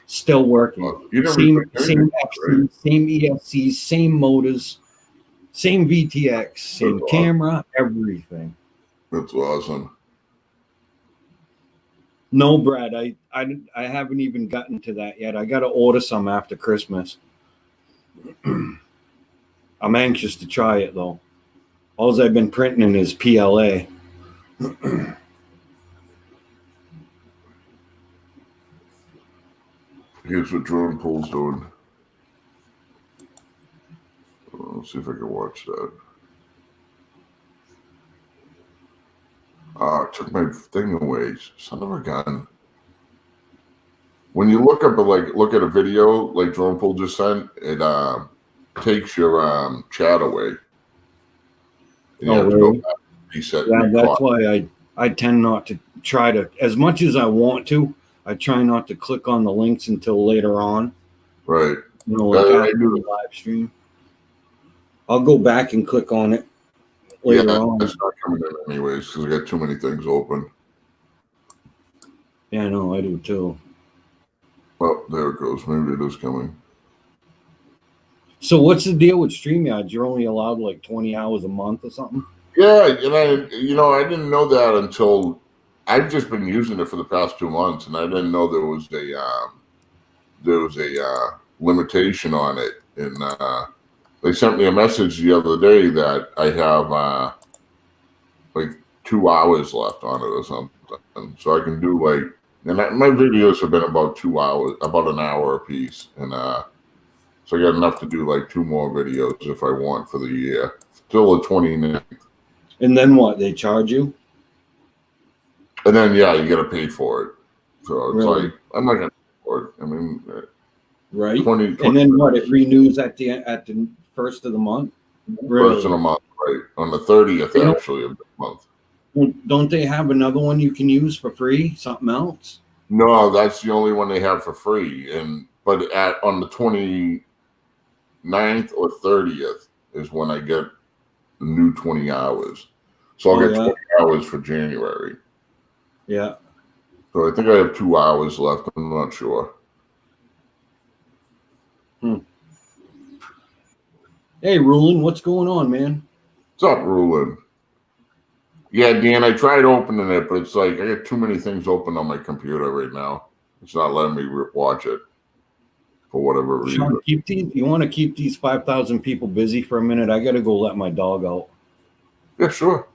Still working. Same FC, right? Same EFCs, same motors, same VTX, same camera, everything. That's awesome. No, Brad, I haven't even gotten to that yet. I got to order some after Christmas. I'm anxious to try it though. All I've been printing is PLA. Here's what Drone Pool's doing. Let's see if I can watch that. I took my thing away. Son of a gun. When you look at a video like Drone Pool just sent, it takes your chat away. And you have to go back and reset. Yeah, that's why I tend not to try to, as much as I want to, I try not to click on the links until later on. Right. You know, like after the live stream. I'll go back and click on it later on. It's not coming in anyways because I got too many things open. Yeah, I know, I do too. Well, there it goes. Maybe it is coming. So what's the deal with StreamYard? You're only allowed like 20 hours a month or something? Yeah, and I didn't know that until I've just been using it for the past 2 months, and I didn't know there was a limitation on it. And they sent me a message the other day that I have like 2 hours left on it or something, so I can do like. And my videos have been about 2 hours, about an hour a piece, and so I got enough to do like 2 more videos if I want for the year. Still a 20. And then what? They charge you? And then yeah, you got to pay for it. So it's Really? like I'm not gonna pay for it. I mean, Right. 20 And then what? It renews at the first of the month. Really? first of the month, right? On the 30th, actually, of the month. Don't they have another one you can use for free? Something else? No, that's the only one they have for free. But on the 29th or 30th is when I get the new 20 hours. So I'll get 20 hours for January. Yeah. So I think I have 2 hours left. I'm not sure. Hey, Rulin, what's going on, man? What's up, Rulin? Yeah, Dan, I tried opening it, but it's like I got too many things open on my computer right now. It's not letting me watch it for whatever reason. Sean, you want to keep these 5,000 people busy for a minute? I got to go let my dog out. Yeah, sure.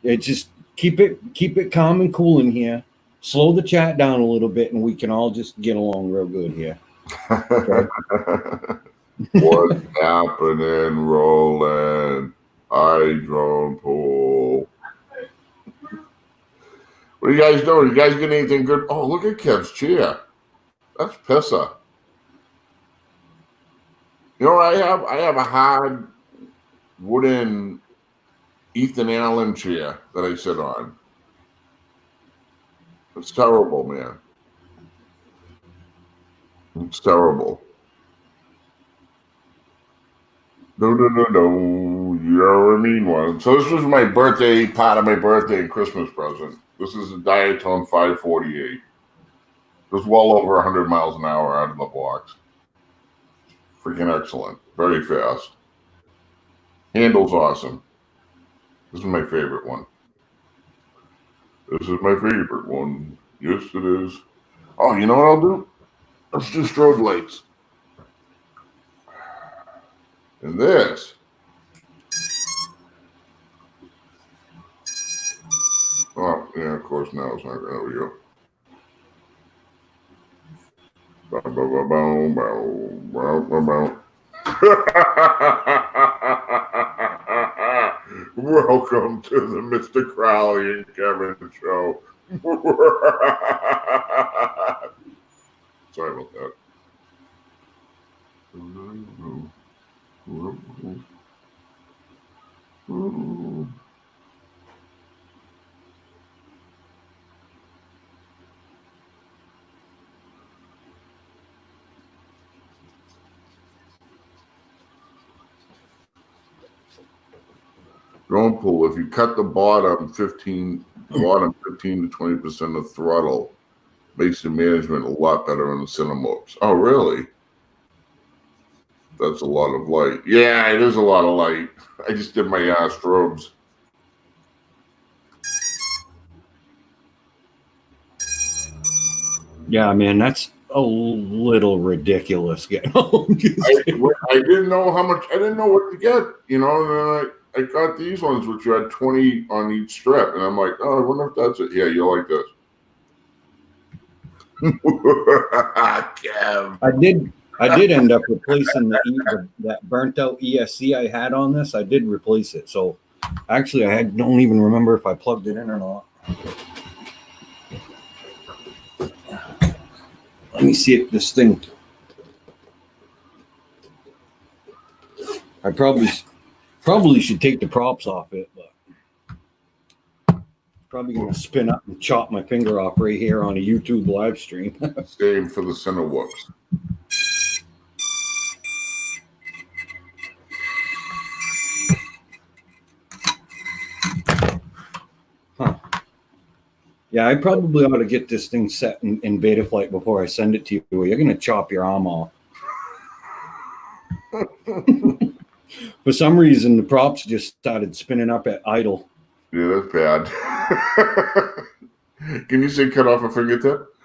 It just keep it calm and cool in here. Slow the chat down a little bit, and we can all just get along real good here. Okay? What's happening, Roland? Drone pool. What are you guys doing? You guys get anything good? Oh, look at Kev's chair. That's pissa. You know what I have? I have a hard wooden Ethan Allen chair that I sit on. It's terrible, man. It's terrible. No. You're a mean one. So this was my birthday, part of my birthday and Christmas present. This is a Diatone 548. It was well over 100 miles an hour out of the box. Freaking excellent. Very fast. Handle's awesome. This is my favorite one. This is my favorite one. Yes, it is. Oh, you know what I'll do? Let's do strobe lights. And this. Oh, yeah, of course, now it's not going to. There we go. Welcome to the Mr. Crowley and Kevin show. Sorry about that. Drone pool, if you cut the bottom 15 to 20% of throttle, makes the management a lot better on the Cinemopes. Oh, really? That's a lot of light. Yeah, it is a lot of light. I just did my strobes. Yeah, man, that's a little ridiculous. I didn't know how much. I didn't know what to get. You know, and I got these ones which had 20 on each strip, and I'm like, oh, I wonder if that's it. Yeah, you'll like this. Kev. I did end up replacing that burnt out ESC I had on this. I did replace it. So actually, I don't even remember if I plugged it in or not. Let me see if this thing. I probably should take the props off it, but probably gonna spin up and chop my finger off right here on a YouTube live stream. Same for the center whoops. Huh. Yeah, I probably ought to get this thing set in Betaflight before I send it to you. You're gonna chop your arm off. For some reason, the props just started spinning up at idle. Yeah, that's bad. Can you say cut off a fingertip?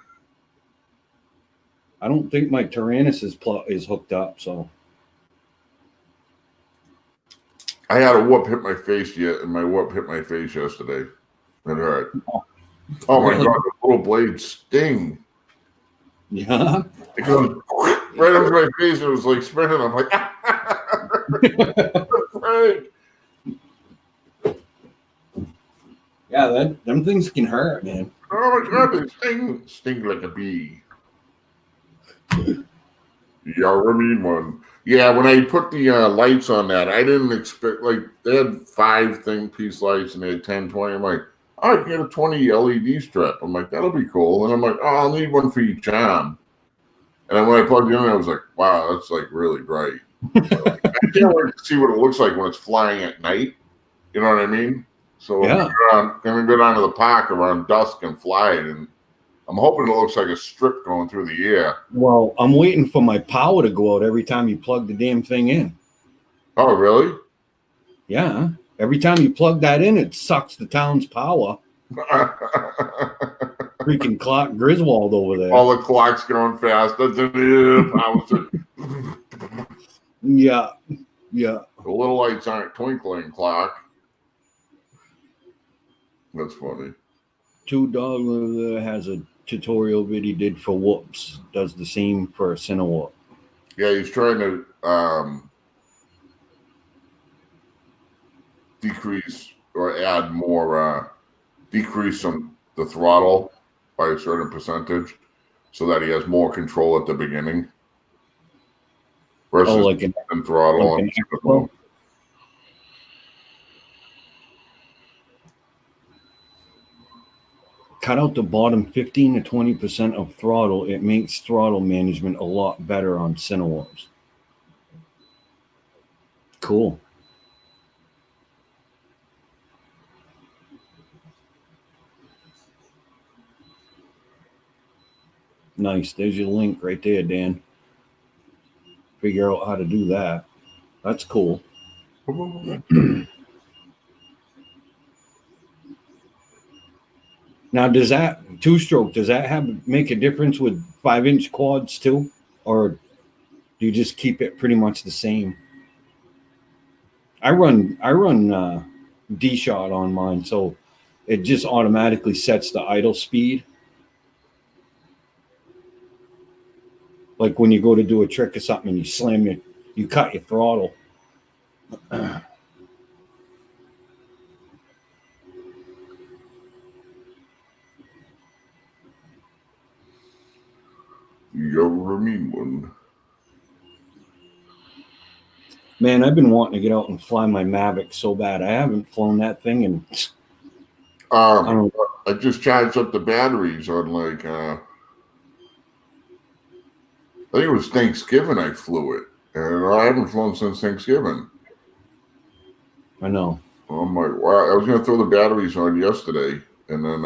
I don't think my Tyrannus is hooked up, so. I had a whoop hit my face and my whoop hit my face yesterday. It hurt. Oh my Really? God, the little blade sting. Yeah. It goes right over my face. It was like spinning. I'm like, right. Yeah, them things can hurt, man. Oh my God, they sting like a bee. You're a mean one. Yeah, when I put the lights on that, I didn't expect, like, they had 5 piece lights and they had 10, 20. I'm like, oh, I can get a 20 LED strip. I'm like, that'll be cool. And I'm like, oh, I'll need one for each arm. And then when I plugged it in, I was like, wow, that's like really bright. I can't wait to see what it looks like when it's flying at night. You know what I mean? So Yeah. I'm going to go down to the park around dusk and fly it. And I'm hoping it looks like a strip going through the air. Well, I'm waiting for my power to go out every time you plug the damn thing in. Oh, really? Yeah. Every time you plug that in, it sucks the town's power. Freaking clock Griswold over there. All the clocks going fast. Yeah. Yeah. The little lights aren't twinkling clock. That's funny. Two Dog has a tutorial video he did for whoops. Does the same for a Cinewhoop. Yeah, he's trying to decrease or add more, decrease the throttle by a certain percentage so that he has more control at the beginning versus like an throttle. Like an cut out the bottom 15 to 20% of throttle. It makes throttle management a lot better on Cinewhoops. Cool. Nice. There's your link right there, Dan. Figure out how to do that. That's cool. Now, does that 2-stroke, does that make a difference with 5-inch quads too? Or do you just keep it pretty much the same? I run D-Shot on mine, so it just automatically sets the idle speed. Like when you go to do a trick or something and you cut your throttle. You're a mean one. Man, I've been wanting to get out and fly my Mavic so bad. I haven't flown that thing in. I just charged up the batteries on like I think it was Thanksgiving I flew it, and I haven't flown since Thanksgiving. I know. I'm like, wow. I was gonna throw the batteries on yesterday, and then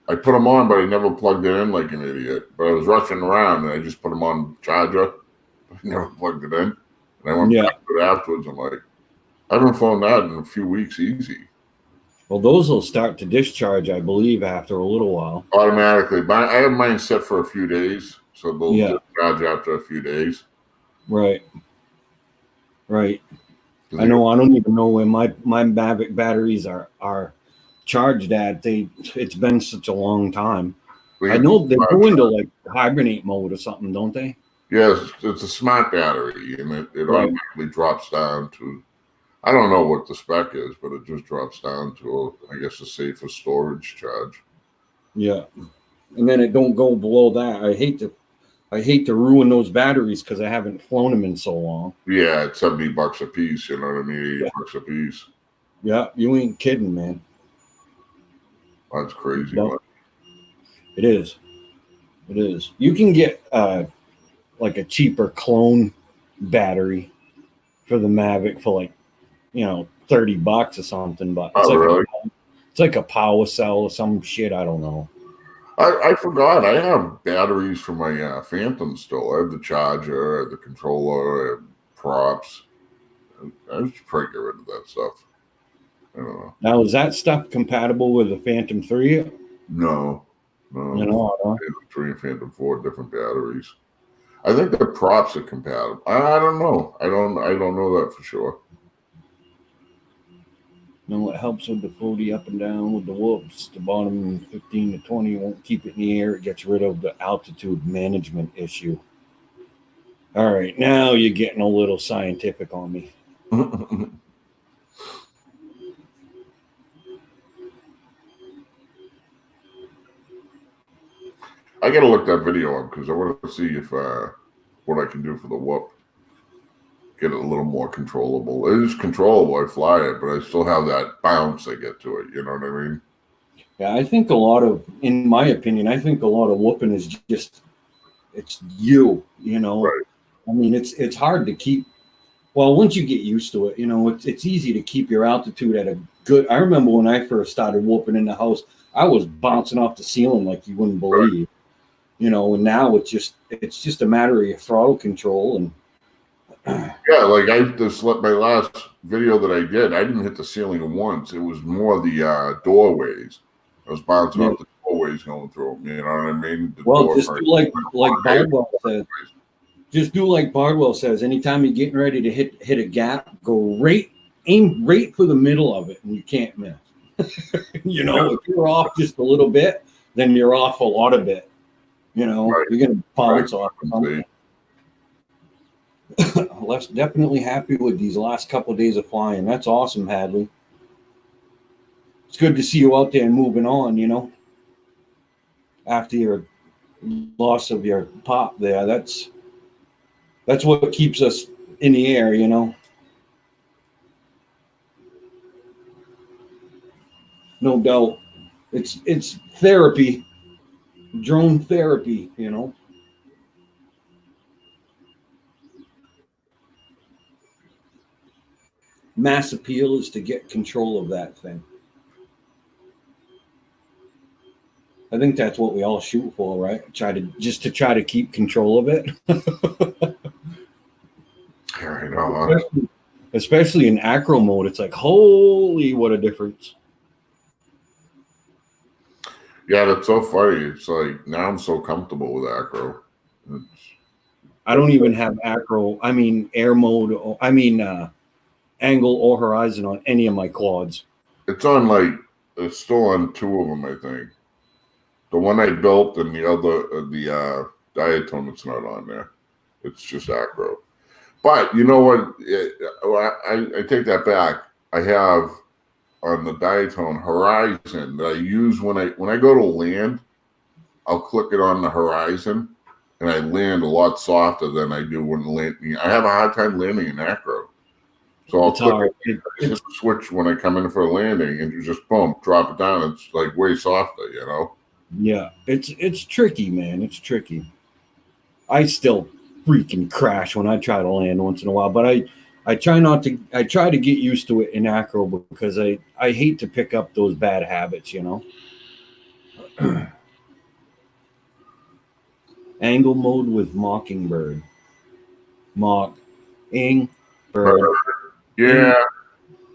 I put them on, but I never plugged it in like an idiot. But I was rushing around, and I just put them on charger. I never plugged it in. And I went back to it afterwards. I'm like, I haven't flown that in a few weeks easy. Well, those will start to discharge, I believe, after a little while. Automatically. I have mine set for a few days, so they'll discharge after a few days. Right. Right. I know. I don't even know where my Mavic batteries are charged at. It's been such a long time. I know they go into like hibernate mode or something, don't they? Yes, it's a smart battery, and it automatically drops down to, I don't know what the spec is, but it just drops down to, I guess, a safer storage charge. Yeah, and then it don't go below that. I hate to ruin those batteries because I haven't flown them in so long. Yeah, it's $70 a piece. You know what I mean? $80 a piece. Yeah, you ain't kidding, man. That's crazy. No. It is. It is. You can get like a cheaper clone battery for the Mavic for like, $30 or something, but it's like a power cell or some shit. I don't know. I forgot. I have batteries for my Phantom still. I have the charger, I have the controller, I have props. I should probably get rid of that stuff. I don't know. Now, is that stuff compatible with the Phantom 3? No. You know, Phantom 3 and Phantom 4 different batteries. I think the props are compatible. I don't know. I don't know that for sure. No, it helps with the floaty up and down with the whoops. The bottom 15 to 20 won't keep it in the air. It gets rid of the altitude management issue. All right, now you're getting a little scientific on me. I gotta look that video up because I want to see if what I can do for the whoop. Get it a little more controllable. It is controllable. I fly it, but I still have that bounce I get to it. You know what I mean? Yeah, I think a lot of, in my opinion, I think a lot of whooping is just, it's you know. Right. I mean, it's hard to keep. Well, once you get used to it, you know, it's easy to keep your altitude at a good. I remember when I first started whooping in the house, I was bouncing off the ceiling like you wouldn't believe. Right. You know, and now it's just a matter of your throttle control and. Yeah, like my last video that I did, I didn't hit the ceiling once. It was more the doorways. I was bouncing off the doorways going through them. You know what I mean? Just do like Bardwell said. Just do like Bardwell says. Anytime you're getting ready to hit a gap, aim right for the middle of it, and you can't miss. You know, if you're off just a little bit, then you're off a lot of it. You know, you're gonna bounce off something. Les, definitely happy with these last couple of days of flying. That's awesome, Hadley. It's good to see you out there and moving on, you know, after your loss of your pop there. That's what keeps us in the air, you know. No doubt. It's therapy, drone therapy, you know. Mass appeal is to get control of that thing. I think that's what we all shoot for, right? Try to keep control of it. I know. Especially in acro mode, it's like, holy, what a difference. Yeah, that's so funny. It's like now I'm so comfortable with acro. I don't even have acro. I mean, air mode. Angle or horizon on any of my quads. It's still on 2 of them, I think. The one I built and the other, the diatone, it's not on there. It's just acro. But you know what? I take that back. I have on the diatone horizon that I use when I go to land. I'll click it on the horizon, and I land a lot softer than I do when landing. I have a hard time landing in acro. So I'll hit the switch when I come in for a landing, and you just boom, drop it down. It's like way softer, you know. Yeah, it's tricky, man. It's tricky. I still freaking crash when I try to land once in a while, but I try not to. I try to get used to it in acro because I hate to pick up those bad habits, you know. Angle mode with Mockingbird. Mockingbird. Yeah.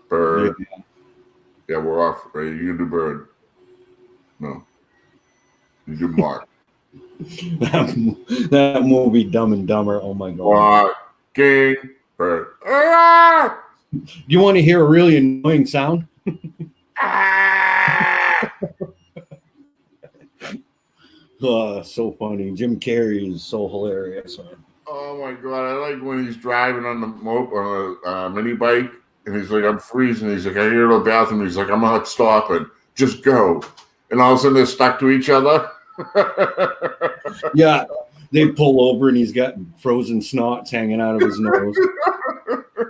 Bird. Yeah, we're off. Right? You can do bird. No. You do Mark. that movie Dumb and Dumber. Oh my god. Mockingbird. Do you want to hear a really annoying sound? So funny. Jim Carrey is so hilarious. Oh my god, I like when he's driving on a mini bike and he's like, I'm freezing. He's like, I hear the bathroom. He's like, I'm not stopping. Just go. And all of a sudden they're stuck to each other. Yeah, they pull over and he's got frozen snots hanging out of his nose.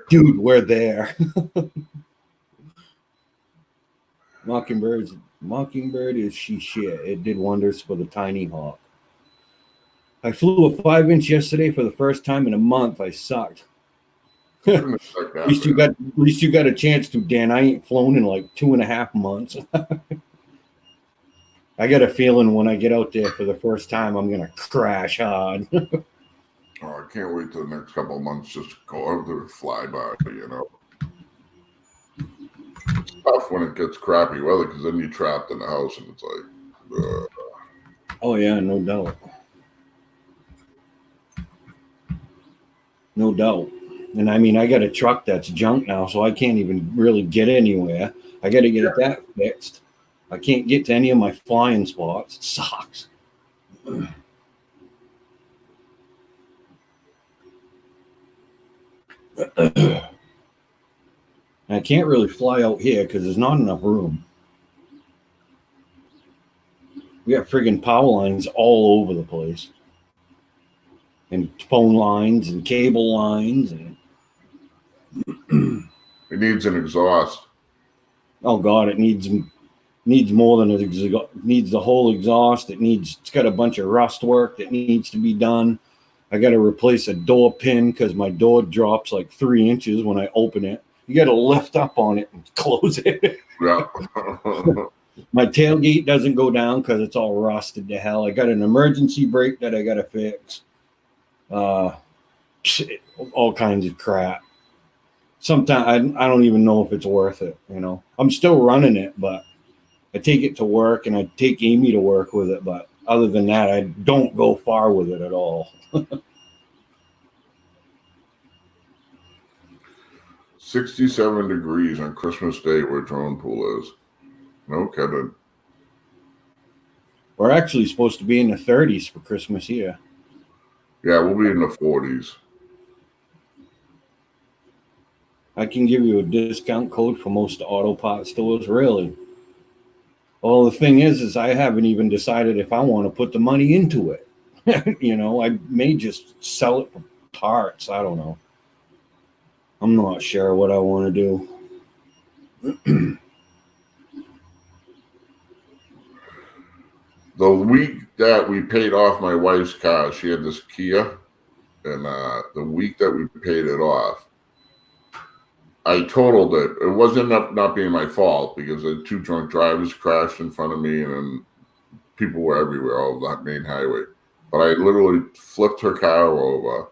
Dude, we're there. Mockingbird is shit. It did wonders for the tiny hawk. I flew a 5-inch yesterday for the first time in a month. I sucked. At least you got a chance to, Dan. I ain't flown in like 2.5 months. I got a feeling when I get out there for the first time, I'm gonna crash hard. Oh, I can't wait till the next couple of months just to go out there and fly by, you know. It's tough when it gets crappy weather because then you're trapped in the house and it's like, Oh yeah, no doubt. No doubt. And I mean, I got a truck that's junk now, so I can't even really get anywhere. I got to get that fixed. I can't get to any of my flying spots. It sucks. I can't really fly out here because there's not enough room. We got friggin' power lines all over the place, and phone lines and cable lines, and it needs an exhaust. oh god, it needs more than it needs the whole exhaust. It's got a bunch of rust work that needs to be done. I got to replace a door pin because my door drops like 3 inches when I open it. You got to lift up on it and close it. Yeah. My tailgate doesn't go down because it's all rusted to hell. I got an emergency brake that I got to fix. All kinds of crap. Sometimes I don't even know if it's worth it. You know, I'm still running it, but I take it to work and I take Amy to work with it. But other than that, I don't go far with it at all. 67 degrees on Christmas Day where Drone Pool is. No kidding. We're actually supposed to be in the 30s for Christmas here. Yeah, we'll be in the 40s. I can give you a discount code for most auto part stores, really. Well, the thing is I haven't even decided if I want to put the money into it. You know, I may just sell it for parts. I don't know. I'm not sure what I want to do. The week that we paid off my wife's car, she had this Kia, and the week that we paid it off, I totaled it. It wasn't not being my fault because the 2 drunk drivers crashed in front of me, and then people were everywhere on that main highway. But I literally flipped her car over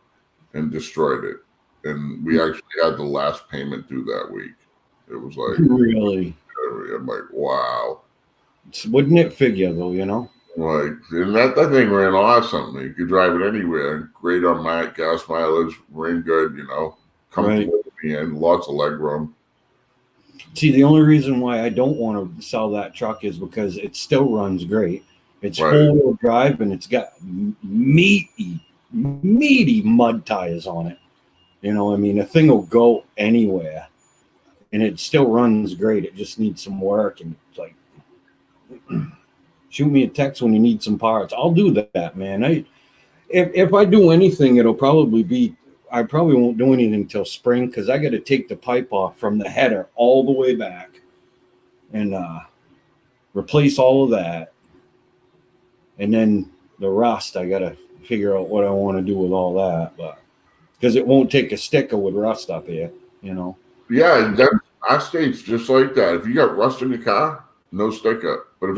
and destroyed it. And we actually had the last payment due that week. It was like, really? I'm like, wow. Wouldn't it figure though, you know? Like, and that thing ran awesome. You could drive it anywhere. Great on my gas mileage, ran good, you know, comfortable and lots of leg room. See, the only reason why I don't want to sell that truck is because it still runs great. It's four-wheel drive and it's got meaty mud tires on it. You know, I mean, the thing will go anywhere, and it still runs great. It just needs some work, and it's like, shoot me a text when you need some parts. I'll do that, man. If I do anything, it'll probably be. I probably won't do anything until spring because I got to take the pipe off from the header all the way back, and replace all of that, and then the rust. I got to figure out what I want to do with all that, but. Because it won't take a sticker with rust up here, you know. Yeah, our state's just like that. If you got rust in your car, no sticker. But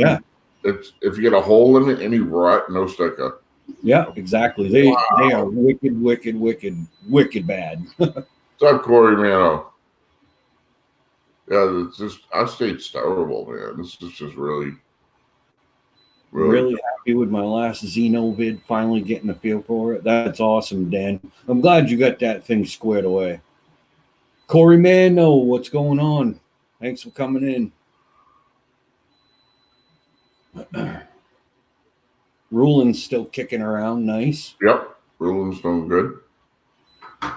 if you get a hole in it, any rot, no sticker. Yeah, exactly. They are wicked bad. What's up, Corey Mano? Yeah, it's just our state's terrible, man. This is just really happy with my last Xeno vid, finally getting a feel for it. That's awesome, Dan. I'm glad you got that thing squared away. Corey Mano, what's going on? Thanks for coming in. Rulin's still kicking around. Nice. Yep. Rulin's doing good.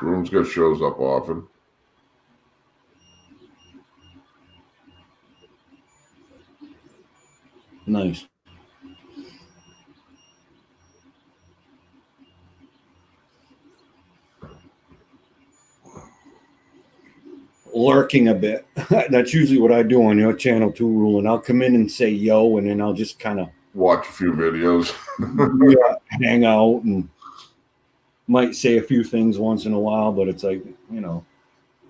Rulin's got shows up often. Nice. Lurking a bit. That's usually what I do on your channel too, Rulin. I'll come in and say yo, and then I'll just kind of watch a few videos. Hang out, and might say a few things once in a while, but it's like, you know,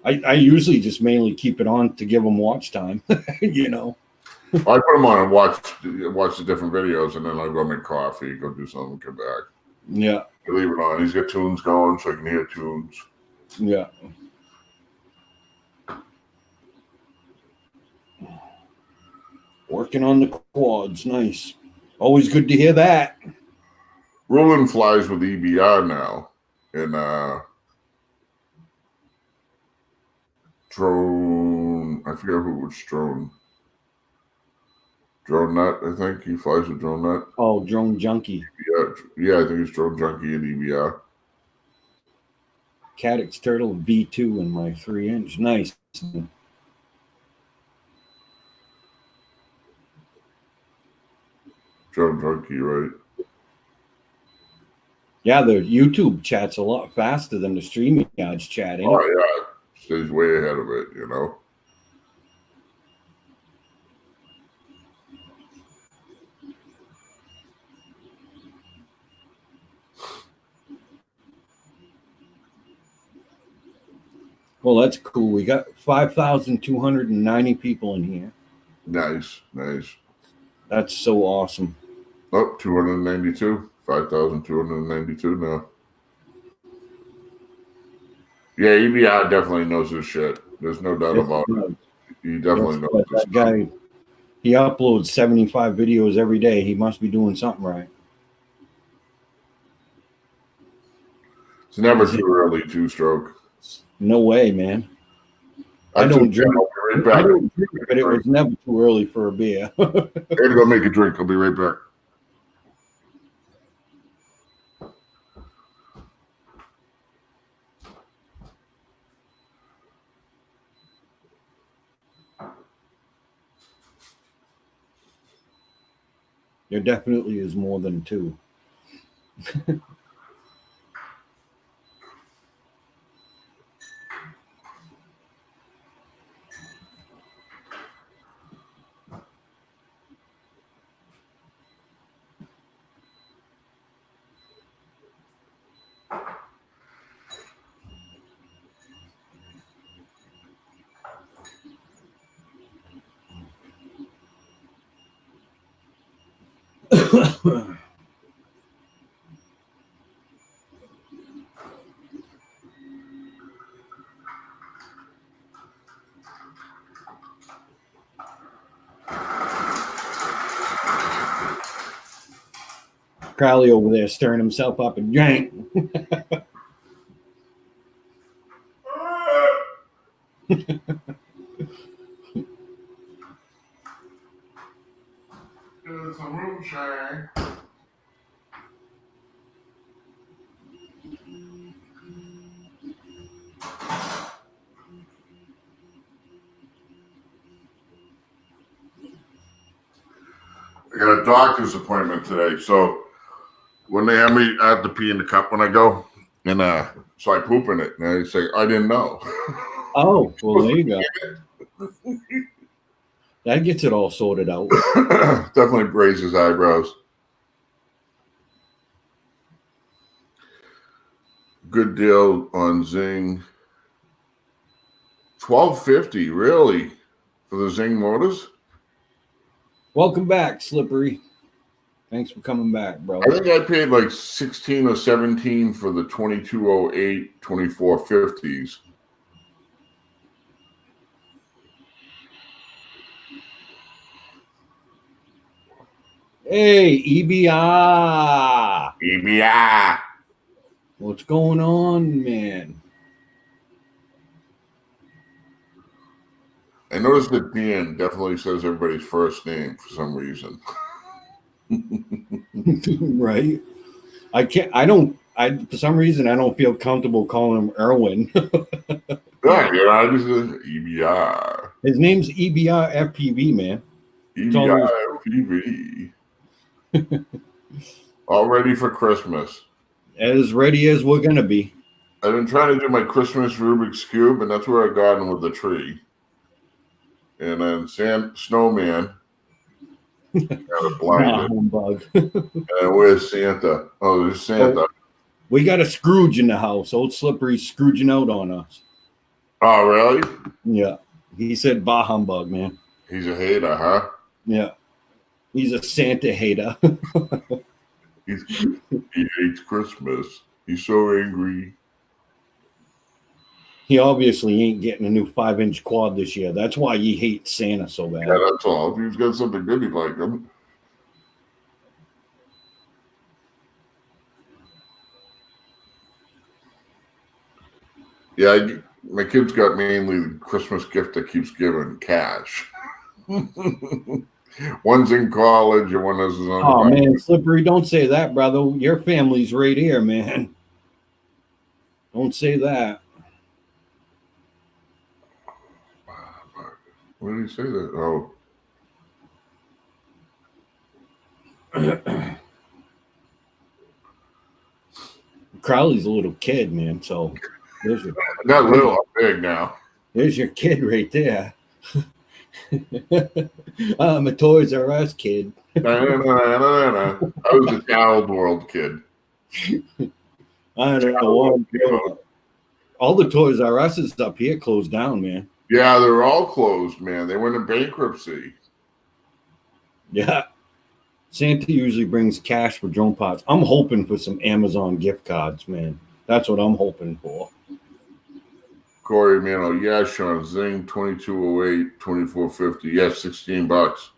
I usually just mainly keep it on to give them watch time. You know, I put them on and watch the different videos, and then I go make coffee, go do something, come back. Yeah, leave it on. He's got tunes going, so I can hear tunes. Yeah. Working on the quads. Nice. Always good to hear that. Roland flies with EBR now. And Drone, I forget which drone. Drone Nut, I think. He flies with Drone Nut. Oh, Drone Junkie. Yeah, I think it's Drone Junkie and EBR. Cadix Turtle V2 in my 3-inch. Nice. Drone Junkie, right? Yeah, the YouTube chat's a lot faster than the StreamYard's chat. Oh, yeah. Stays way ahead of it, you know? Well, that's cool. We got 5,290 people in here. Nice. That's so awesome. Oh, 292. 5,292 now. Yeah, EBR definitely knows his shit. There's no doubt about it. He definitely knows his that guy. He uploads 75 videos every day. He must be doing something right. It's never too early, two-stroke. No way, man. I don't drink, but it was never too early for a beer. I gotta go make a drink. I'll be right back. There definitely is more than two. Crowley over there stirring himself up and drank. Some room shine. I got a doctor's appointment today, so when they have me, I have to pee in the cup when I go, and so I poop in it, and they say I didn't know. Oh, well, there you go. That gets it all sorted out. Definitely raises eyebrows. Good deal on Zing. $12.50, really, for the Zing motors? Welcome back, Slippery. Thanks for coming back, bro. I think I paid like 16 or 17 for the 2208 2450s. Hey, EBR. EBI. What's going on, man? I noticed that Dan definitely says everybody's first name for some reason. Right? For some reason, I don't feel comfortable calling him Erwin. Yeah, I just EBI. His name's EBR FPV, man. EBI FPV. All ready for Christmas. As ready as we're going to be. I've been trying to do my Christmas Rubik's Cube, and that's where I got him with the tree. And then Snowman. Got a blinded. Bug. And where's Santa? Oh, there's Santa. We got a Scrooge in the house. Old Slippery's Scrooging out on us. Oh, really? Yeah. He said bah humbug, man. He's a hater, huh? Yeah. He's a Santa hater. He hates Christmas. He's so angry. He obviously ain't getting a new 5-inch quad this year. That's why he hates Santa so bad. Yeah, that's all. If he's got something good, he'd like him. Yeah, my kids got mainly the Christmas gift that keeps giving cash. One's in college and one is on. Oh man, Slippery, don't say that, brother. Your family's right here, man. Don't say that. Why did he say that? Oh. Crowley's a little kid, man. So there's your Not little, I'm big now. There's your kid right there. I'm a Toys R Us kid. I was a Child World kid. I don't know. All the Toys R Us's up here closed down, man. Yeah, they're all closed, man. They went in bankruptcy. Yeah. Santa usually brings cash for drone pots. I'm hoping for some Amazon gift cards, man. That's what I'm hoping for. Corey, man, oh yeah, Sean, Zing 2208, 2450. Yes, $16.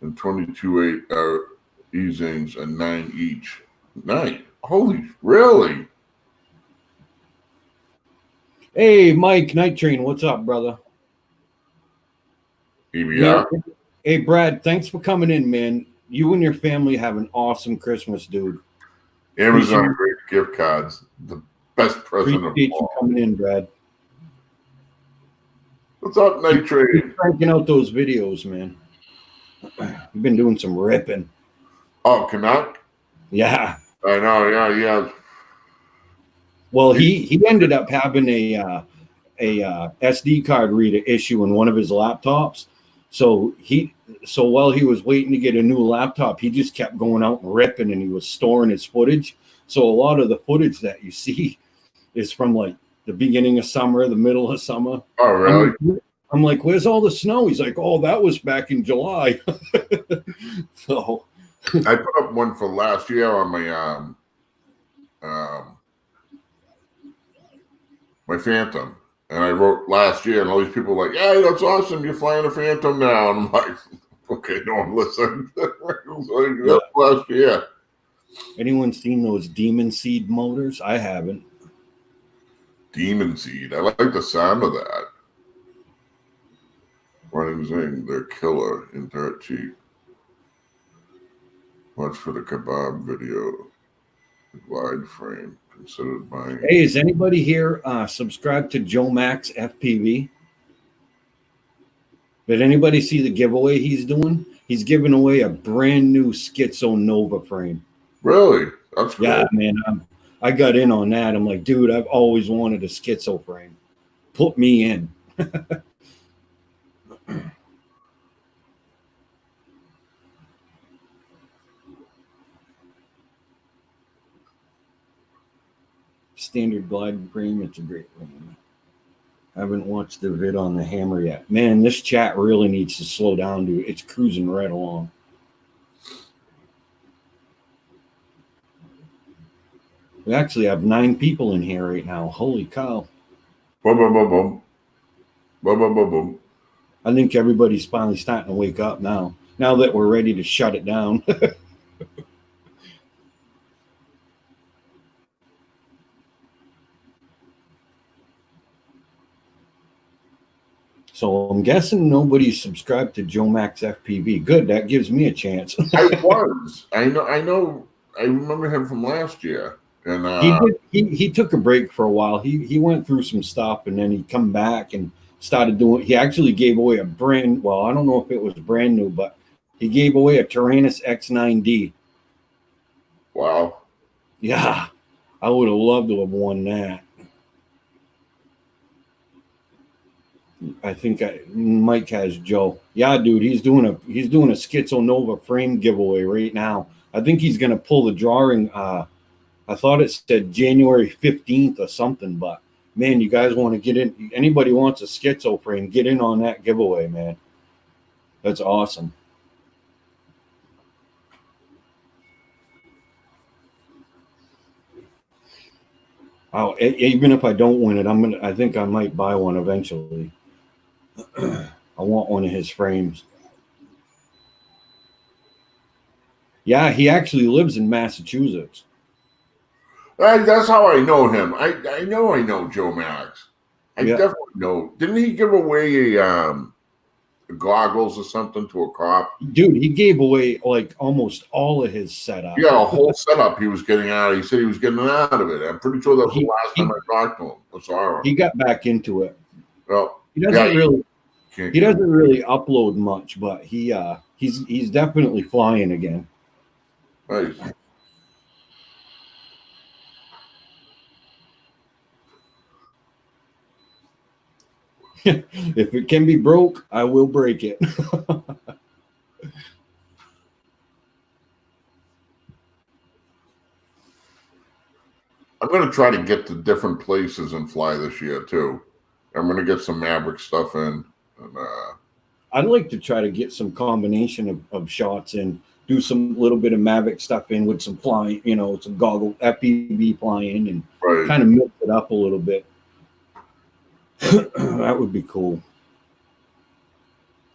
And 22.8 are E-Zings and 9 each. 9. Holy, really? Hey, Mike, Night Train, what's up, brother? EBR. Hey, Brad, thanks for coming in, man. You and your family have an awesome Christmas, dude. Amazon great gift cards. The best present of all. Appreciate you coming in, Brad. What's up, Night Train? Keep cranking out those videos, man. You've been doing some ripping. Oh, Canuck? Yeah. I know, yeah. Well, he ended up having a SD card reader issue in one of his laptops. So while he was waiting to get a new laptop, he just kept going out and ripping, and he was storing his footage. So a lot of the footage that you see is from like the beginning of summer, the middle of summer. Oh, really? I'm like, where's all the snow? He's like, oh, that was back in July. So I put up one for last year on my Phantom. And I wrote last year, and all these people were like, "Yeah, that's awesome. You're flying a Phantom now." And I'm like, "Okay, no one listened." That's last year. Anyone seen those Demon Seed motors? I haven't. Demon Seed. I like the sound of that. Running Zing, they're killer and dirt cheap. Watch for the kebab video. Wide frame. Considered buying. Hey, is anybody here subscribed to Joe Max FPV? Did anybody see the giveaway he's doing? He's giving away a brand new Schizo Nova frame. Really? That's cool. Yeah, man. I got in on that. I'm like, dude, I've always wanted a Schizo frame. Put me in. Standard glide frame. It's a great frame. I haven't watched the vid on the Hammer yet. Man, this chat really needs to slow down, dude. It's cruising right along. We actually have 9 people in here right now. Holy cow. Boom, boom, boom, boom. Boom, boom, boom, boom. I think everybody's finally starting to wake up now that we're ready to shut it down. So I'm guessing nobody's subscribed to Joe Max FPV. Good, that gives me a chance. I was. I know. I remember him from last year. And he took a break for a while. He went through some stuff, and then he come back and started doing. He actually gave away I don't know if it was brand new, but he gave away a Tyrannus X9D. Wow. Yeah, I would have loved to have won that. I think Mike has Joe. Yeah, dude, he's doing a Schizo Nova frame giveaway right now. I think he's gonna pull the drawing. I thought it said January 15th or something, but man, you guys want to get in? Anybody wants a Schizo frame? Get in on that giveaway, man. That's awesome. Even if I don't win it, I think I might buy one eventually. I want one of his frames. Yeah, he actually lives in Massachusetts. That's how I know him. I know Joe Max. I Yeah, definitely know. Didn't he give away goggles or something to a cop? dude, he gave away like almost all of his setup. Yeah, a whole setup he was getting out. He said he was getting out of it. I'm pretty sure that was the He last time he I talked to him. I saw him. he got back into it. Well, He yeah, doesn't really can't he get him. doesn't really upload much, but he's definitely flying again. Nice. If it can be broke, I will break it. I'm going to try to get to different places and fly this year too. I'm going to get some Maverick stuff in. And, I'd like to try to get some combination of shots and do some little bit of Mavic stuff in with some flying, some goggle FPV flying and right. kind of mix it up a little bit. That would be cool.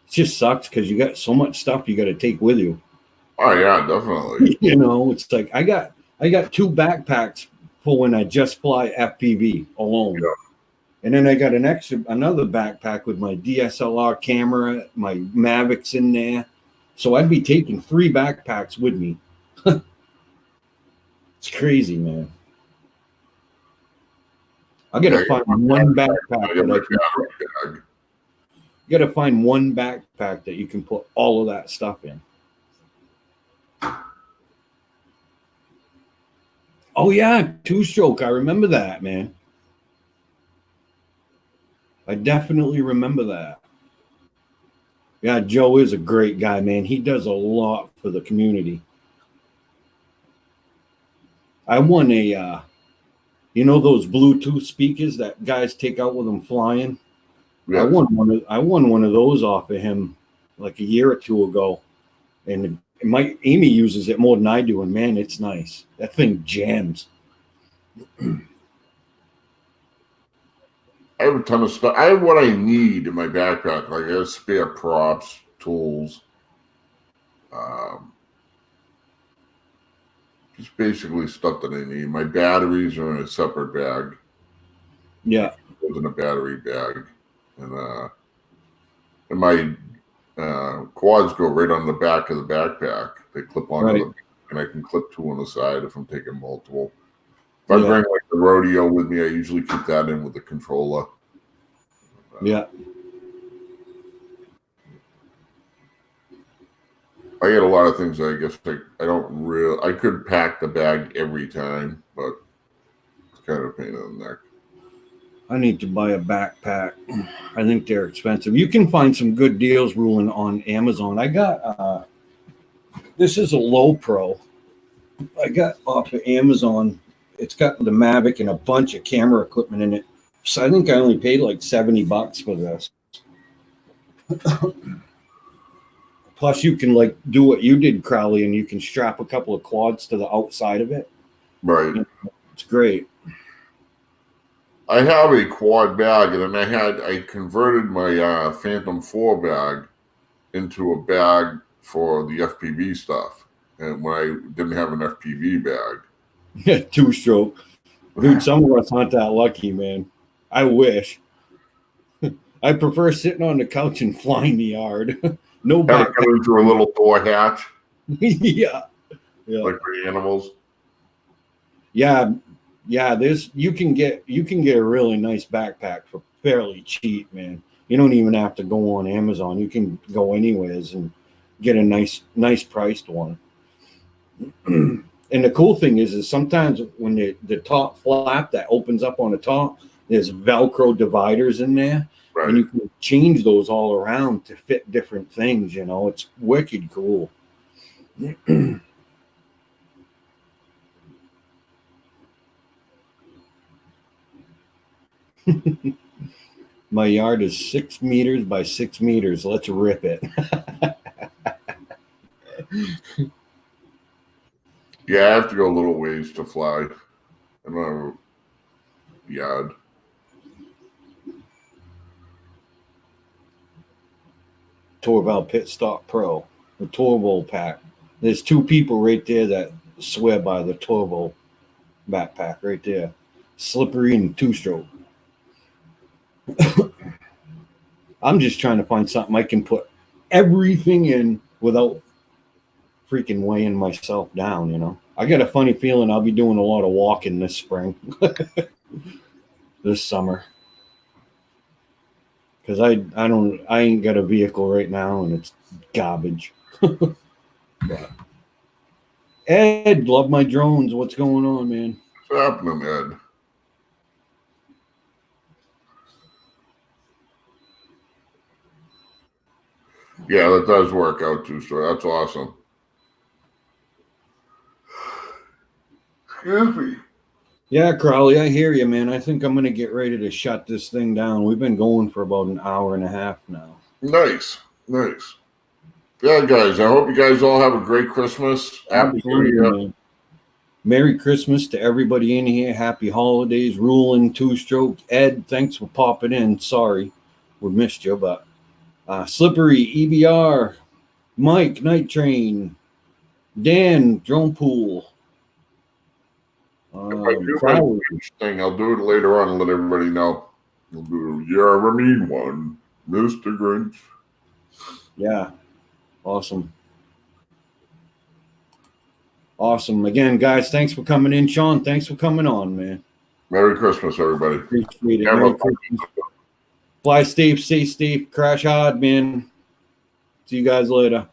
It just sucks because you got so much stuff you got to take with you. Oh yeah, definitely. It's like I got 2 backpacks for when I just fly FPV alone. Yeah. And then I got another backpack with my DSLR camera, my Mavics in there. So I'd be taking 3 backpacks with me. It's crazy, man. I gotta find one backpack that I can you gotta find one backpack that you can put all of that stuff in. Oh yeah, 2-stroke. I remember that, man. I definitely remember that. Yeah, Joe is a great guy, man. He does a lot for the community. I won a those Bluetooth speakers that guys take out with them flying. Yes. I won one of those off of him like a year or two ago, and Amy uses it more than I do, and man, it's nice. That thing jams. I have a ton of stuff. I have what I need in my backpack. Like I have spare props, tools, just basically stuff that I need. My batteries are in a separate bag. Yeah, it was in a battery bag, and my quads go right on the back of the backpack. They clip onto and I can clip 2 on the side if I'm taking multiple. If I bring like the rodeo with me, I usually keep that in with the controller. Yeah. I get a lot of things. I guess I could pack the bag every time, but it's kind of a pain in the neck. I need to buy a backpack. I think they're expensive. You can find some good deals ruling on Amazon. I got this is a Low Pro. I got off of Amazon. It's got the Mavic and a bunch of camera equipment in it. So I think I only paid like $70 for this. Plus, you can like do what you did, Crowley, and you can strap a couple of quads to the outside of it. Right. It's great. I have a quad bag, and then I converted my Phantom 4 bag into a bag for the FPV stuff. And when I didn't have an FPV bag. 2-stroke. Dude, some of us aren't that lucky, man. I wish. I prefer sitting on the couch and flying the yard. No back. Have it come into a little door hatch. Yeah. Like for the animals. Yeah. You can get a really nice backpack for fairly cheap, man. You don't even have to go on Amazon. You can go anywheres and get a nice priced one. And the cool thing is sometimes when the top flap that opens up on the top, there's Velcro dividers in there. Right. And you can change those all around to fit different things, It's wicked cool. My yard is 6 meters by 6 meters. Let's rip it. Yeah, I have to go a little ways to fly. yard. Torval Pit Stop Pro, the Torval pack. There's two people right there that swear by the Torval backpack right there. Slippery and two-stroke. I'm just trying to find something I can put everything in without freaking weighing myself down, you know. I got a funny feeling I'll be doing a lot of walking this spring. This summer. Because I ain't got a vehicle right now and it's garbage. But Ed, love my drones. What's going on, man? What's happening, Ed? Yeah, that does work out too, so that's awesome. Excuse me. Yeah, Crowley, I hear you, man. I think I'm going to get ready to shut this thing down. We've been going for about an hour and a half now. Nice. Yeah, guys, I hope you guys all have a great Christmas. Happy New Year. Merry Christmas to everybody in here. Happy holidays. Ruling two-stroke. Ed, thanks for popping in. Sorry we missed you, but Slippery, EBR, Mike, Night Train, Dan, Drone Pool. If I do my thing, I'll do it later on and let everybody know. I'll do a mean one, Mr. Grinch. Yeah, awesome. Awesome. Again, guys, thanks for coming in. Sean, thanks for coming on, man. Merry Christmas, everybody. Appreciate it. Merry Christmas. Fly safe, stay safe, crash hard, man. See you guys later.